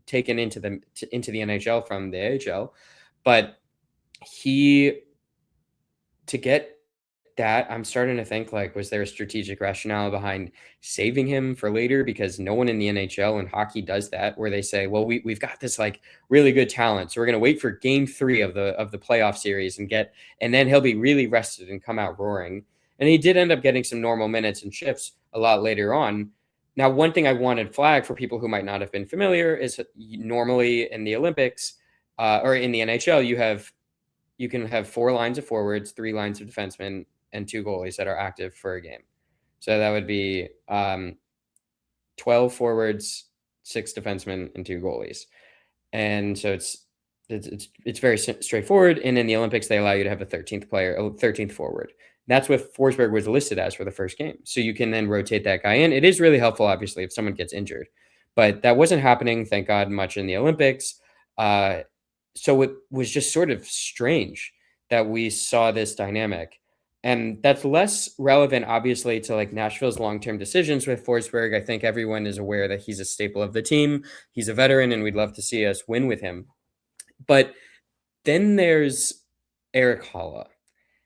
taken into the NHL from the AHL. But to get that, I'm starting to think, like, was there a strategic rationale behind saving him for later? Because no one in the NHL and hockey does that, where they say, well, we've got this like really good talent, so we're going to wait for game 3 of the playoff series and then he'll be really rested and come out roaring. And he did end up getting some normal minutes and shifts a lot later on. Now, one thing I wanted flag for people who might not have been familiar is normally in the Olympics, or in the NHL, you can have 4 lines of forwards, 3 lines of defensemen, and 2 goalies that are active for a game. So that would be 12 forwards, 6 defensemen, and 2 goalies. And so it's very straightforward. And in the Olympics, they allow you to have a 13th player, a 13th forward. That's what Forsberg was listed as for the first game. So you can then rotate that guy in. It is really helpful, obviously, if someone gets injured. But that wasn't happening, thank God, much in the Olympics. So it was just sort of strange that we saw this dynamic. And that's less relevant, obviously, to like Nashville's long-term decisions with Forsberg. I think everyone is aware that he's a staple of the team. He's a veteran, and we'd love to see us win with him. But then there's Erik Haula.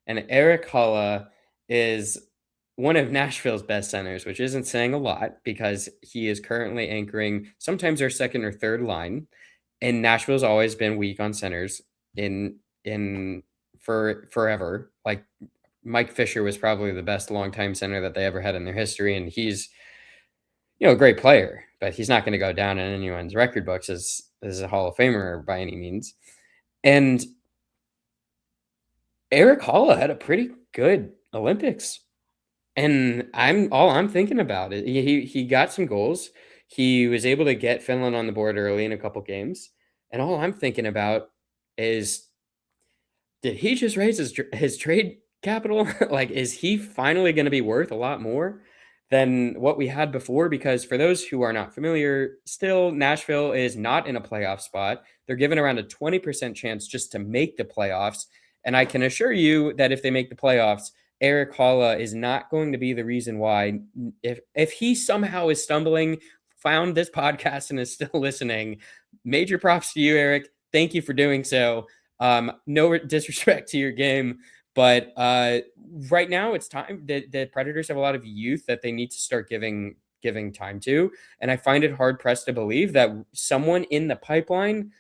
And Erik Haula is one of Nashville's best centers, which isn't saying a lot because he is currently anchoring sometimes our second or third line. And Nashville's always been weak on centers in for forever. Like Mike Fisher was probably the best longtime center that they ever had in their history, and he's a great player, but he's not going to go down in anyone's record books as a Hall of Famer by any means. And Erik Haula had a pretty good Olympics, and I'm thinking about it. He got some goals. He was able to get Finland on the board early in a couple games, and all I'm thinking about is, did he just raise his trade capital? Like, is he finally going to be worth a lot more than what we had before? Because for those who are not familiar, still Nashville is not in a playoff spot. They're given around a 20% chance just to make the playoffs. And I can assure you that if they make the playoffs, Erik Haula is not going to be the reason why. If he somehow is stumbling, found this podcast and is still listening, major props to you, Erik. Thank you for doing so. No disrespect to your game, but right now it's time. The Predators have a lot of youth that they need to start giving time to, and I find it hard pressed to believe that someone in the pipeline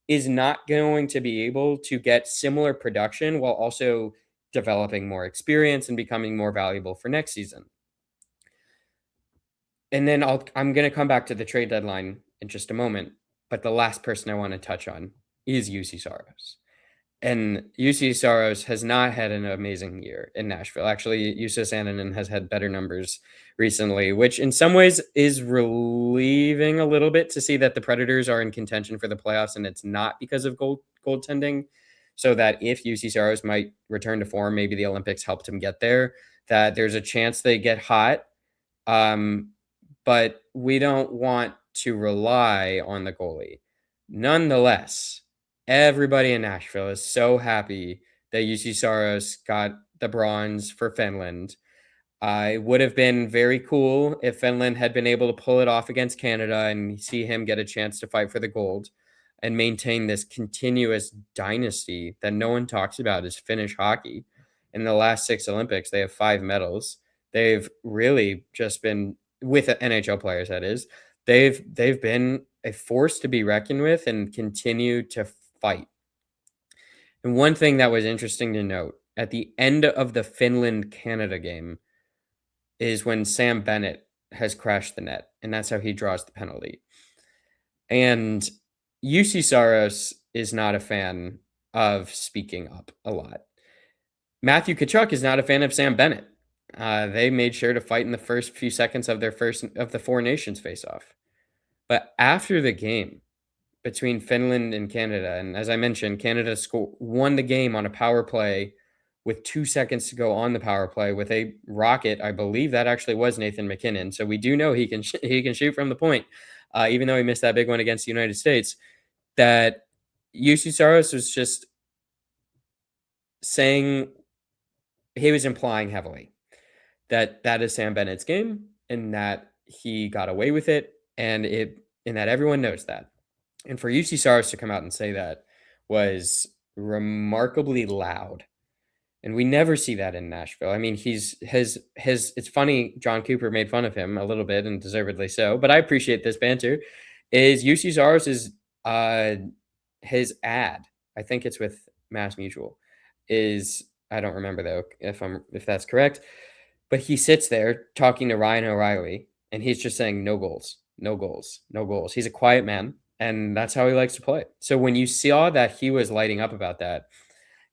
is not going to be able to get similar production while also developing more experience and becoming more valuable for next season. And then I'm going to come back to the trade deadline in just a moment, but the last person I want to touch on is UC Saros. And UC Saros has not had an amazing year in Nashville. Actually, Jussi Sananen has had better numbers recently, which in some ways is relieving a little bit to see that the Predators are in contention for the playoffs, and it's not because of goaltending. So that if UC Saros might return to form, maybe the Olympics helped him get there, that there's a chance they get hot. But we don't want to rely on the goalie. Nonetheless, everybody in Nashville is so happy that UC Saros got the bronze for Finland. It would have been very cool if Finland had been able to pull it off against Canada and see him get a chance to fight for the gold and maintain this continuous dynasty that no one talks about is Finnish hockey. In the last 6 Olympics, they have 5 medals. They've really just been, with NHL players, that is, they've been a force to be reckoned with and continue to fight. And one thing that was interesting to note at the end of the Finland-Canada game is when Sam Bennett has crashed the net, and that's how he draws the penalty. And UC Saros is not a fan of speaking up a lot. Matthew Tkachuk is not a fan of Sam Bennett. They made sure to fight in the first few seconds of the Four Nations face-off. But after the game between Finland and Canada, and as I mentioned, Canada won the game on a power play with 2 seconds to go on the power play with a rocket. I believe that actually was Nathan MacKinnon. So we do know he can shoot from the point, even though he missed that big one against the United States. That UC Saros was just saying, he was implying heavily that is Sam Bennett's game and that he got away with it, and that everyone knows that. And for UC Saros to come out and say that was remarkably loud. And we never see that in Nashville. I mean, it's funny, John Cooper made fun of him a little bit, and deservedly so, but I appreciate this banter. Is UC Saros his ad, I think it's with Mass Mutual, is, I don't remember though if that's correct, but he sits there talking to Ryan O'Reilly and he's just saying no goals, no goals, no goals. He's a quiet man. and that's how he likes to play. So when you saw that he was lighting up about that,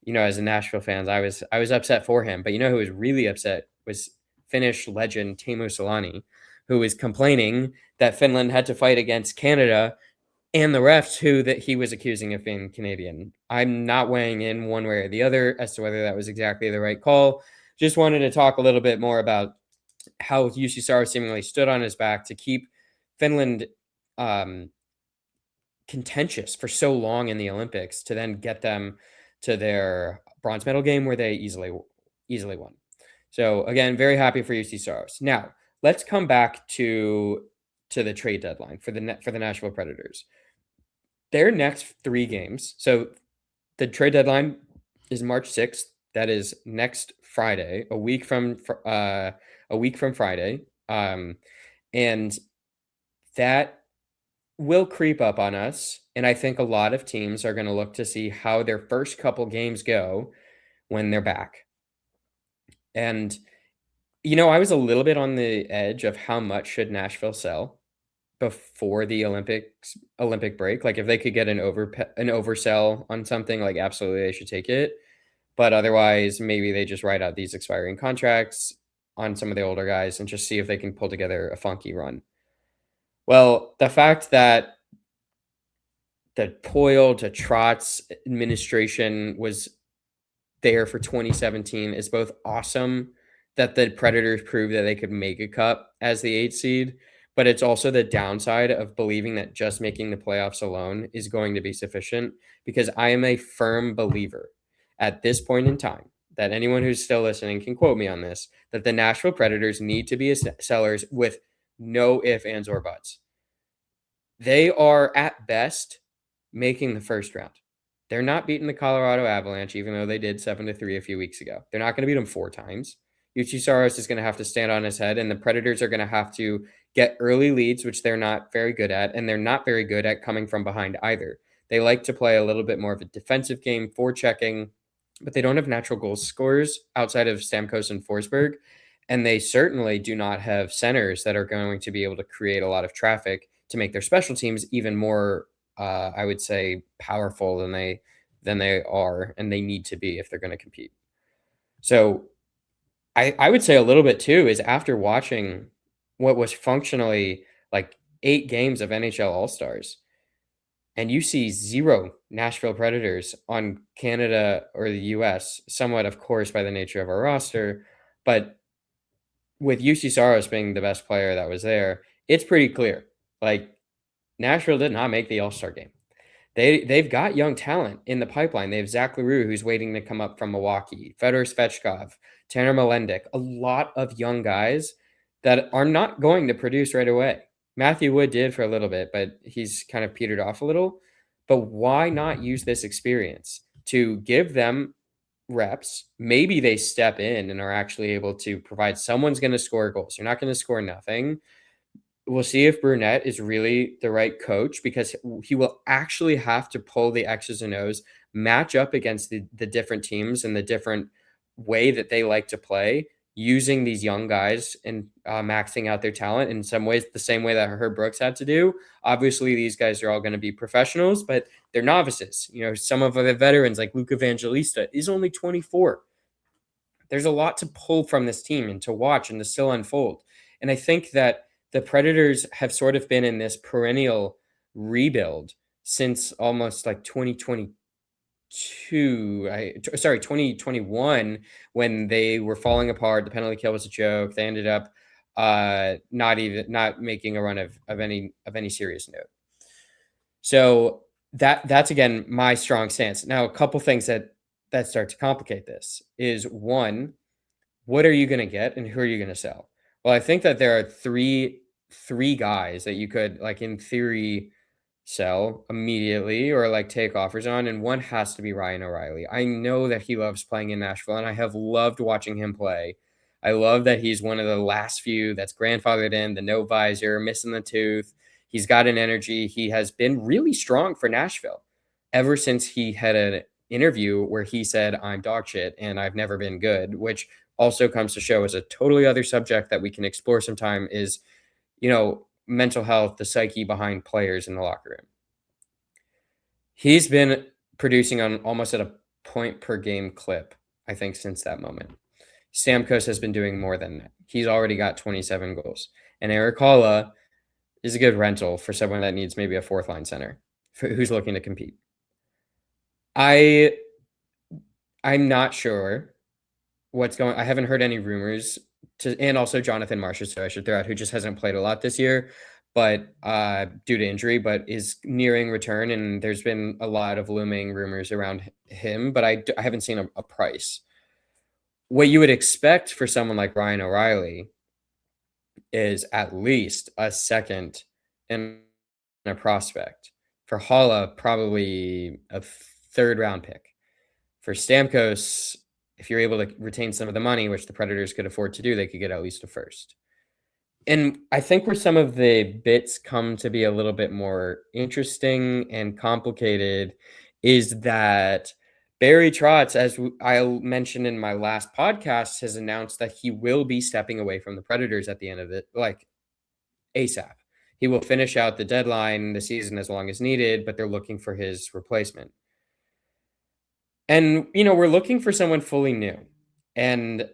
as a Nashville fans, I was upset for him. But who was really upset was Finnish legend Teemu Selanne, who was complaining that Finland had to fight against Canada and the refs who that he was accusing of being Canadian. I'm not weighing in one way or the other as to whether that was exactly the right call. Just wanted to talk a little bit more about how UC Saros seemingly stood on his back to keep Finland contentious for so long in the Olympics to then get them to their bronze medal game where they easily won. So again, very happy for UC Saros. Now let's come back to the trade deadline for the Nashville Predators. Their next 3 games. So the trade deadline is March 6th. That is next Friday, a week from Friday, and that will creep up on us. And I think a lot of teams are going to look to see how their first couple games go when they're back. And, I was a little bit on the edge of how much should Nashville sell before the Olympic break. Like if they could get an oversell on something, like absolutely they should take it. But otherwise, maybe they just write out these expiring contracts on some of the older guys and just see if they can pull together a funky run. Well, the fact that the Poyle to Trotz administration was there for 2017 is both awesome that the Predators proved that they could make a cup as the 8th seed, but it's also the downside of believing that just making the playoffs alone is going to be sufficient, because I am a firm believer at this point in time that anyone who's still listening can quote me on this, that the Nashville Predators need to be sellers with no ifs, ands, or buts. They are at best making the first round. They're not beating the Colorado Avalanche, even though they did 7-3 a few weeks ago. They're not going to beat them 4 times. Yuchi Saros is going to have to stand on his head, and the Predators are going to have to get early leads, which they're not very good at, and they're not very good at coming from behind either. They like to play a little bit more of a defensive game, forechecking, but they don't have natural goal scorers outside of Stamkos and Forsberg, and they certainly do not have centers that are going to be able to create a lot of traffic to make their special teams even more I would say powerful than they are, and they need to be if they're going to compete. So I would say a little bit too is after watching what was functionally like 8 games of NHL All-Stars, and you see 0 Nashville Predators on Canada or the US, somewhat of course by the nature of our roster, but with UC Saros being the best player that was there, it's pretty clear. Like Nashville did not make the All-Star game. They've got young talent in the pipeline. They have Zach LaRue, who's waiting to come up from Milwaukee, Fedor Svechkov, Tanner Melendek, a lot of young guys that are not going to produce right away. Matthew Wood did for a little bit, but he's kind of petered off a little. But why not use this experience to give them reps? Maybe they step in and are actually able to provide. Someone's going to score goals. You're not going to score nothing. We'll see if Brunette is really the right coach, because he will actually have to pull the X's and O's, match up against the different teams and the different way that they like to play, using these young guys and maxing out their talent in some ways the same way that Herb Brooks had to do. Obviously, these guys are all going to be professionals, but they're novices. Some of the veterans like Luke Evangelista is only 24. There's a lot to pull from this team and to watch and to still unfold. And I think that the Predators have sort of been in this perennial rebuild since almost like 2021, when they were falling apart. The penalty kill was a joke. They ended up not making a run of any serious note. So that's again my strong stance. Now, a couple things that start to complicate this is, one, what are you going to get and who are you going to sell? Well, I think that there are three guys that you could, like, in theory, sell immediately or like take offers on, and one has to be Ryan O'Reilly. I know that he loves playing in Nashville, and I have loved watching him play. I love that he's one of the last few that's grandfathered in, the no visor, missing the tooth. He's got an energy. He has been really strong for Nashville ever since he had an interview where he said, "I'm dog shit and I've never been good," which also comes to show as a totally other subject that we can explore sometime is, mental health, the psyche behind players in the locker room. He's been producing on almost at a point per game clip, I think, since that moment. Stamkos has been doing more than that. He's already got 27 goals. And Eric Halla is a good rental for someone that needs maybe a fourth line center who's looking to compete. I'm not sure what's going. I haven't heard any rumors and also Jonathan Marchessault, so I should throw out, who just hasn't played a lot this year, but due to injury, but is nearing return. And there's been a lot of looming rumors around him, but I haven't seen a price. What you would expect for someone like Ryan O'Reilly is at least a second and a prospect. For Halla, probably a third round pick. For Stamkos, if you're able to retain some of the money, which the Predators could afford to do, they could get at least a first. And I think where some of the bits come to be a little bit more interesting and complicated is that Barry Trotz, as I mentioned in my last podcast, has announced that he will be stepping away from the Predators at the end of it, like ASAP. He will finish out the deadline, the season as long as needed, but they're looking for his replacement. And, we're looking for someone fully new. And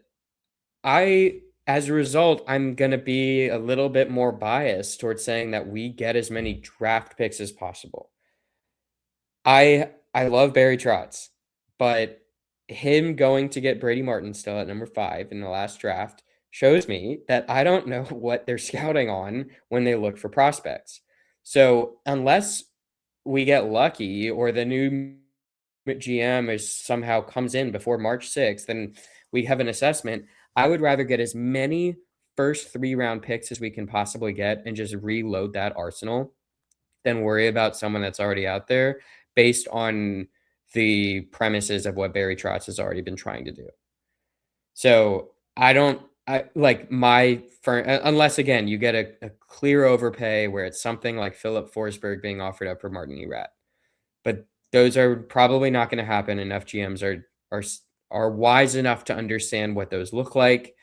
as a result, I'm going to be a little bit more biased towards saying that we get as many draft picks as possible. I love Barry Trotz, but him going to get Brady Martin still at number 5 in the last draft shows me that I don't know what they're scouting on when they look for prospects. So unless we get lucky or the new GM somehow comes in before March 6th and we have an assessment, I would rather get as many first 3-round picks as we can possibly get and just reload that arsenal than worry about someone that's already out there based on the premises of what Barry Trotz has already been trying to do. So unless again, you get a clear overpay where it's something like Philip Forsberg being offered up for Martin Erat. But those are probably not going to happen. Enough GMs are wise enough to understand what those look like.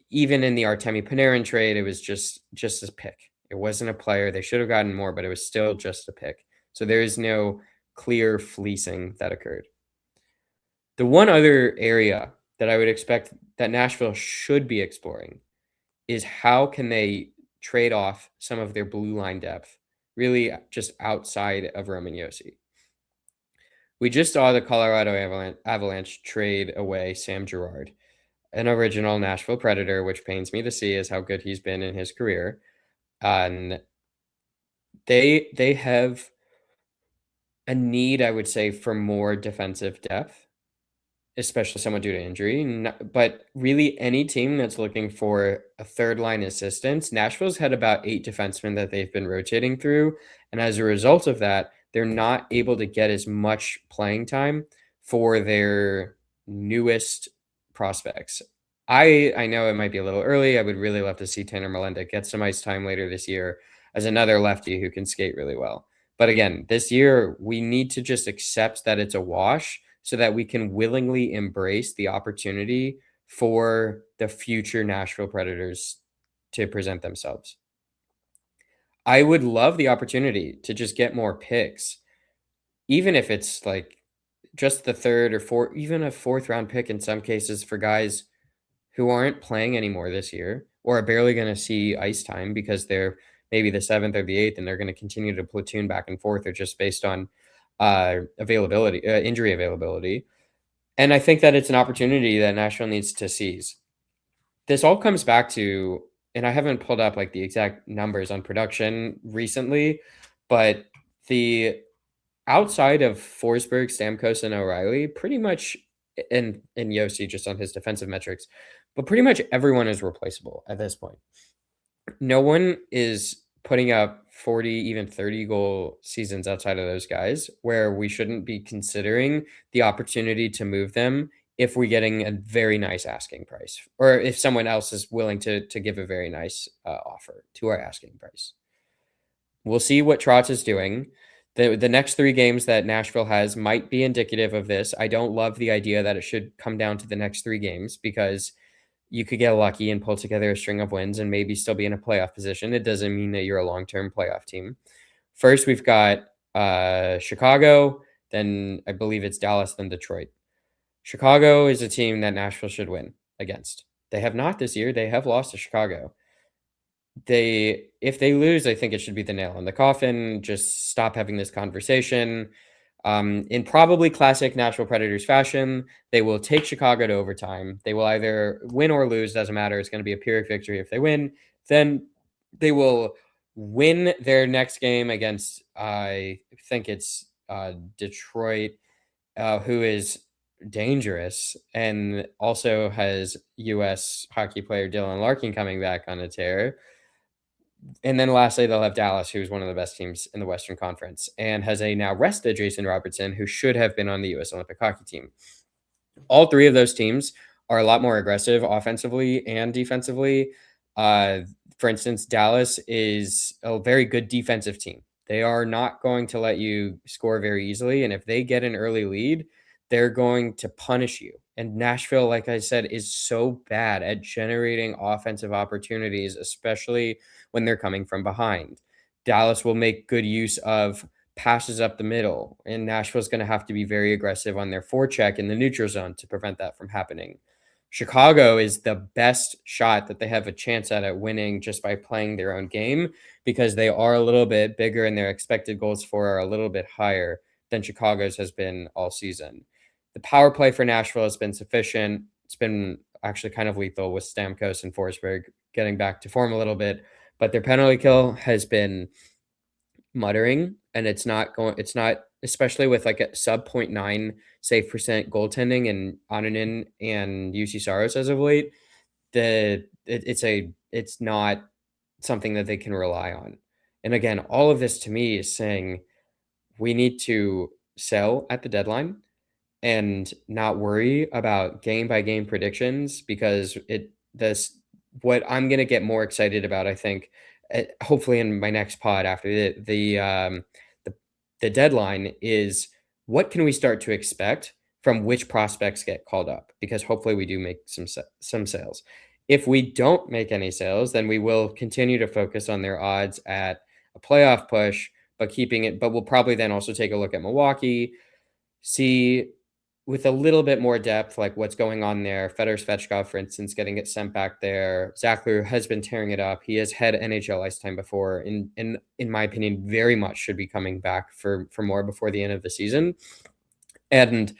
Even in the Artemi Panarin trade, it was just a pick. It wasn't a player. They should have gotten more, but it was still just a pick. So there is no clear fleecing that occurred. The one other area that I would expect that Nashville should be exploring is how can they trade off some of their blue line depth, really just outside of Roman Josi. We just saw the Colorado Avalanche trade away Sam Girard, an original Nashville Predator, which pains me to see is how good he's been in his career. And they have a need, I would say, for more defensive depth, especially someone due to injury. But really, any team that's looking for a third line assistance, Nashville's had about 8 defensemen that they've been rotating through. And as a result of that, they're not able to get as much playing time for their newest prospects. I know it might be a little early. I would really love to see Tanner Melenda get some ice time later this year as another lefty who can skate really well. But again, this year, we need to just accept that it's a wash so that we can willingly embrace the opportunity for the future Nashville Predators to present themselves. I would love the opportunity to just get more picks, even if it's like just the third or fourth, even a fourth round pick in some cases for guys who aren't playing anymore this year or are barely going to see ice time because they're maybe the 7th or the 8th and they're going to continue to platoon back and forth or just based on injury availability. And I think that it's an opportunity that Nashville needs to seize. This all comes back to, and I haven't pulled up like the exact numbers on production recently, but the outside of Forsberg, Stamkos, and O'Reilly, pretty much, and Josi just on his defensive metrics, but pretty much everyone is replaceable at this point. No one is putting up 40, even 30 goal seasons outside of those guys, where we shouldn't be considering the opportunity to move them if we're getting a very nice asking price, or if someone else is willing to give a very nice offer to our asking price. We'll see what Trotz is doing. The next 3 games that Nashville has might be indicative of this. I don't love the idea that it should come down to the next 3 games because you could get lucky and pull together a string of wins and maybe still be in a playoff position. It doesn't mean that you're a long-term playoff team. First, we've got Chicago, then I believe it's Dallas, then Detroit. Chicago is a team that Nashville should win against. They have not this year. They have lost to Chicago. If they lose, I think it should be the nail in the coffin. Just stop having this conversation. In probably classic Nashville Predators fashion, they will take Chicago to overtime. They will either win or lose, doesn't matter. It's going to be a Pyrrhic victory if they win. Then they will win their next game against, I think it's Detroit, who is dangerous and also has U.S. hockey player Dylan Larkin coming back on a tear. And then lastly, they'll have Dallas, who's one of the best teams in the Western Conference and has a now rested Jason Robertson, who should have been on the U.S. Olympic hockey team. All three of those teams are a lot more aggressive offensively and defensively. Uh, for instance, Dallas is a very good defensive team. They are not going to let you score very easily. And if they get an early lead, they're going to punish you. And Nashville, like I said, is so bad at generating offensive opportunities, especially when they're coming from behind. Dallas will make good use of passes up the middle, and Nashville's going to have to be very aggressive on their forecheck in the neutral zone to prevent that from happening. Chicago is the best shot that they have a chance at winning just by playing their own game, because they are a little bit bigger and their expected goals for are a little bit higher than Chicago's has been all season. The power play for Nashville has been sufficient. It's been actually kind of lethal with Stamkos and Forsberg getting back to form a little bit, but their penalty kill has been muttering, and it's not, especially with like a sub 0.9 save percent goaltending and Onanen and UC Saros as of late. It's not something that they can rely on. And again, all of this to me is saying we need to sell at the deadline and not worry about game by game predictions, because what I'm going to get more excited about, I think, hopefully in my next pod after the the deadline, is what can we start to expect from which prospects get called up, because hopefully we do make some sales. If we don't make any sales, then we will continue to focus on their odds at a playoff push, but we'll probably then also take a look at Milwaukee, see with a little bit more depth, like what's going on there. Fedor Svechkov, for instance, getting it sent back there. Zachler has been tearing it up. He has had NHL ice time before, and in my opinion, very much should be coming back for more before the end of the season. And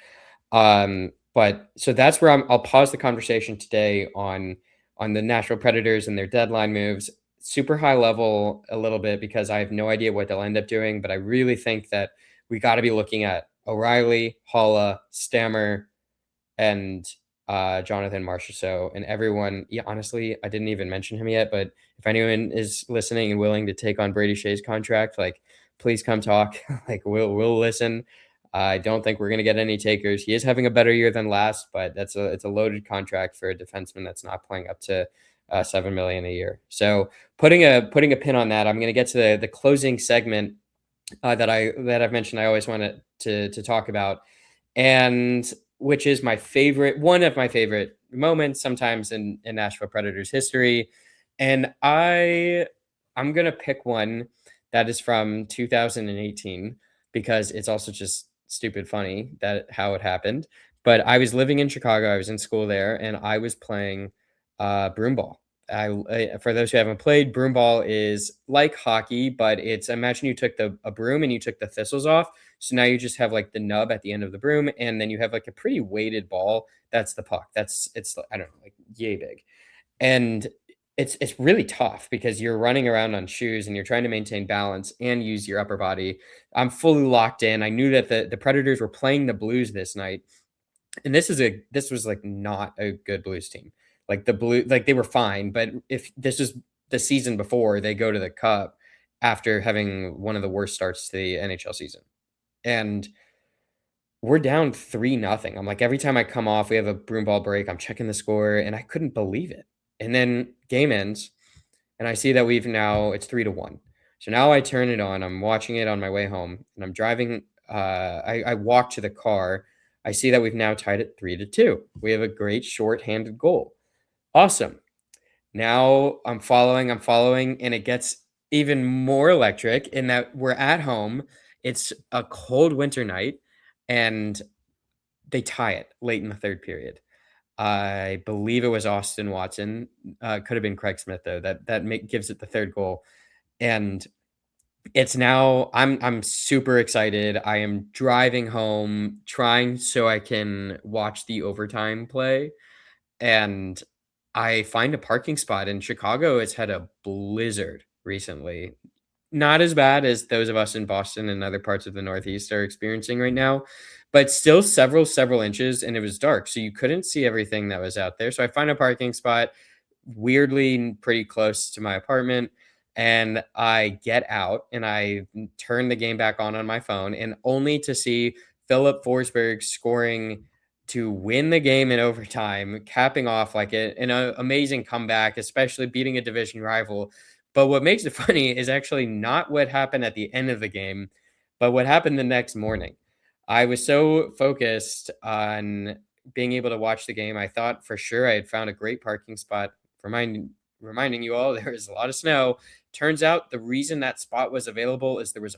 but so that's where I'll pause the conversation today on the Nashville Predators and their deadline moves. Super high level a little bit, because I have no idea what they'll end up doing, but I really think that we got to be looking at O'Reilly, Holla, Stammer, and Jonathan Marchessault, and everyone. Yeah, honestly, I didn't even mention him yet, but if anyone is listening and willing to take on Brady Shea's contract, like, please come talk. Like, we'll listen. I don't think we're going to get any takers. He is having a better year than last, but it's a loaded contract for a defenseman that's not playing up to $7 million a year. So putting a pin on that, I'm going to get to the closing segment that I've mentioned I always wanted to talk about, and which is one of my favorite moments sometimes in Nashville Predators history. And I'm gonna pick one that is from 2018, because it's also just stupid funny that how it happened. But I was living in Chicago, I was in school there, and I was playing broomball. For those who haven't played, broomball is like hockey, but it's, imagine you took a broom and you took the thistles off. So now you just have like the nub at the end of the broom, and then you have like a pretty weighted ball. That's the puck. It's I don't know, like yay big. And it's really tough because you're running around on shoes and you're trying to maintain balance and use your upper body. I'm fully locked in. I knew that the Predators were playing the Blues this night, and this was like not a good Blues team. Like like they were fine, but if this is the season before they go to the Cup after having one of the worst starts to the NHL season, and we're down 3-0. I'm like, every time I come off, we have a broom ball break. I'm checking the score, and I couldn't believe it. And then game ends, and I see that it's 3-1. So now I turn it on. I'm watching it on my way home, and I'm driving. I walk to the car. I see that we've now tied it 3-2. We have a great short-handed goal. Awesome. Now I'm following, and it gets even more electric in that we're at home It's a cold winter night, and they tie it late in the third period. I believe it was Austin Watson. Could have been Craig Smith though. Gives it the third goal, and it's now I'm super excited. I am driving home, trying so I can watch the overtime play, and I find a parking spot in Chicago. It's had a blizzard recently. Not as bad as those of us in Boston and other parts of the Northeast are experiencing right now, but still several inches, and it was dark, so you couldn't see everything that was out there. So I find a parking spot, weirdly pretty close to my apartment, and I get out and I turn the game back on my phone, and only to see Philip Forsberg scoring to win the game in overtime, capping off like an amazing comeback, especially beating a division rival. But what makes it funny is actually not what happened at the end of the game, but what happened the next morning. I was so focused on being able to watch the game. I thought for sure I had found a great parking spot. Reminding you all, there was a lot of snow. Turns out the reason that spot was available is there was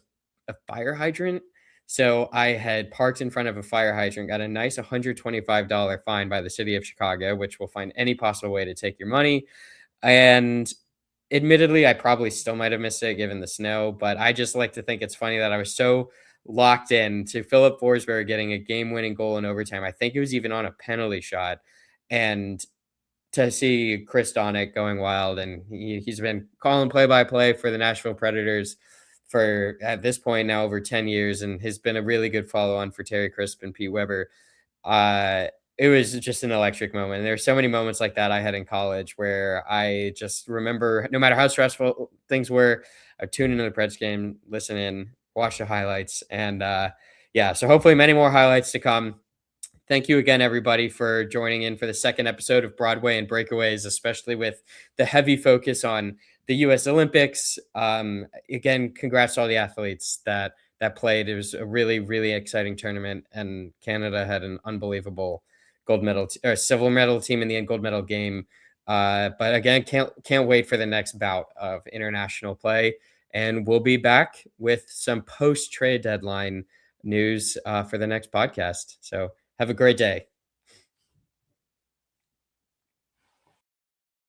a fire hydrant. So I had parked in front of a fire hydrant, got a nice $125 fine by the city of Chicago, which will find any possible way to take your money. And admittedly, I probably still might have missed it given the snow, but I just like to think it's funny that I was so locked in to Philip Forsberg getting a game-winning goal in overtime. I think it was even on a penalty shot, and to see Chris Donick going wild, and he's been calling play-by-play for the Nashville Predators for, at this point now, over 10 years, and has been a really good follow-on for Terry Crisp and Pete Weber. It was just an electric moment. And there are so many moments like that I had in college where I just remember, no matter how stressful things were, I'd tune into the Preds game, listen in, watch the highlights. And yeah, so hopefully many more highlights to come. Thank you again, everybody, for joining in for the second episode of Broadway and Breakaways, especially with the heavy focus on the U.S. Olympics. Again, congrats to all the athletes that played. It was a really, really exciting tournament, and Canada had an unbelievable gold medal or silver medal team in the gold medal game. But again, can't wait for the next bout of international play, and we'll be back with some post-trade deadline news for the next podcast. So have a great day.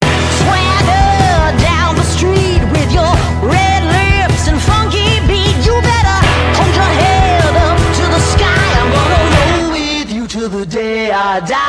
Swagger down the street with your red lips and funky beat. You better hold your head up to the sky. I'm gonna roll with you till the day I die.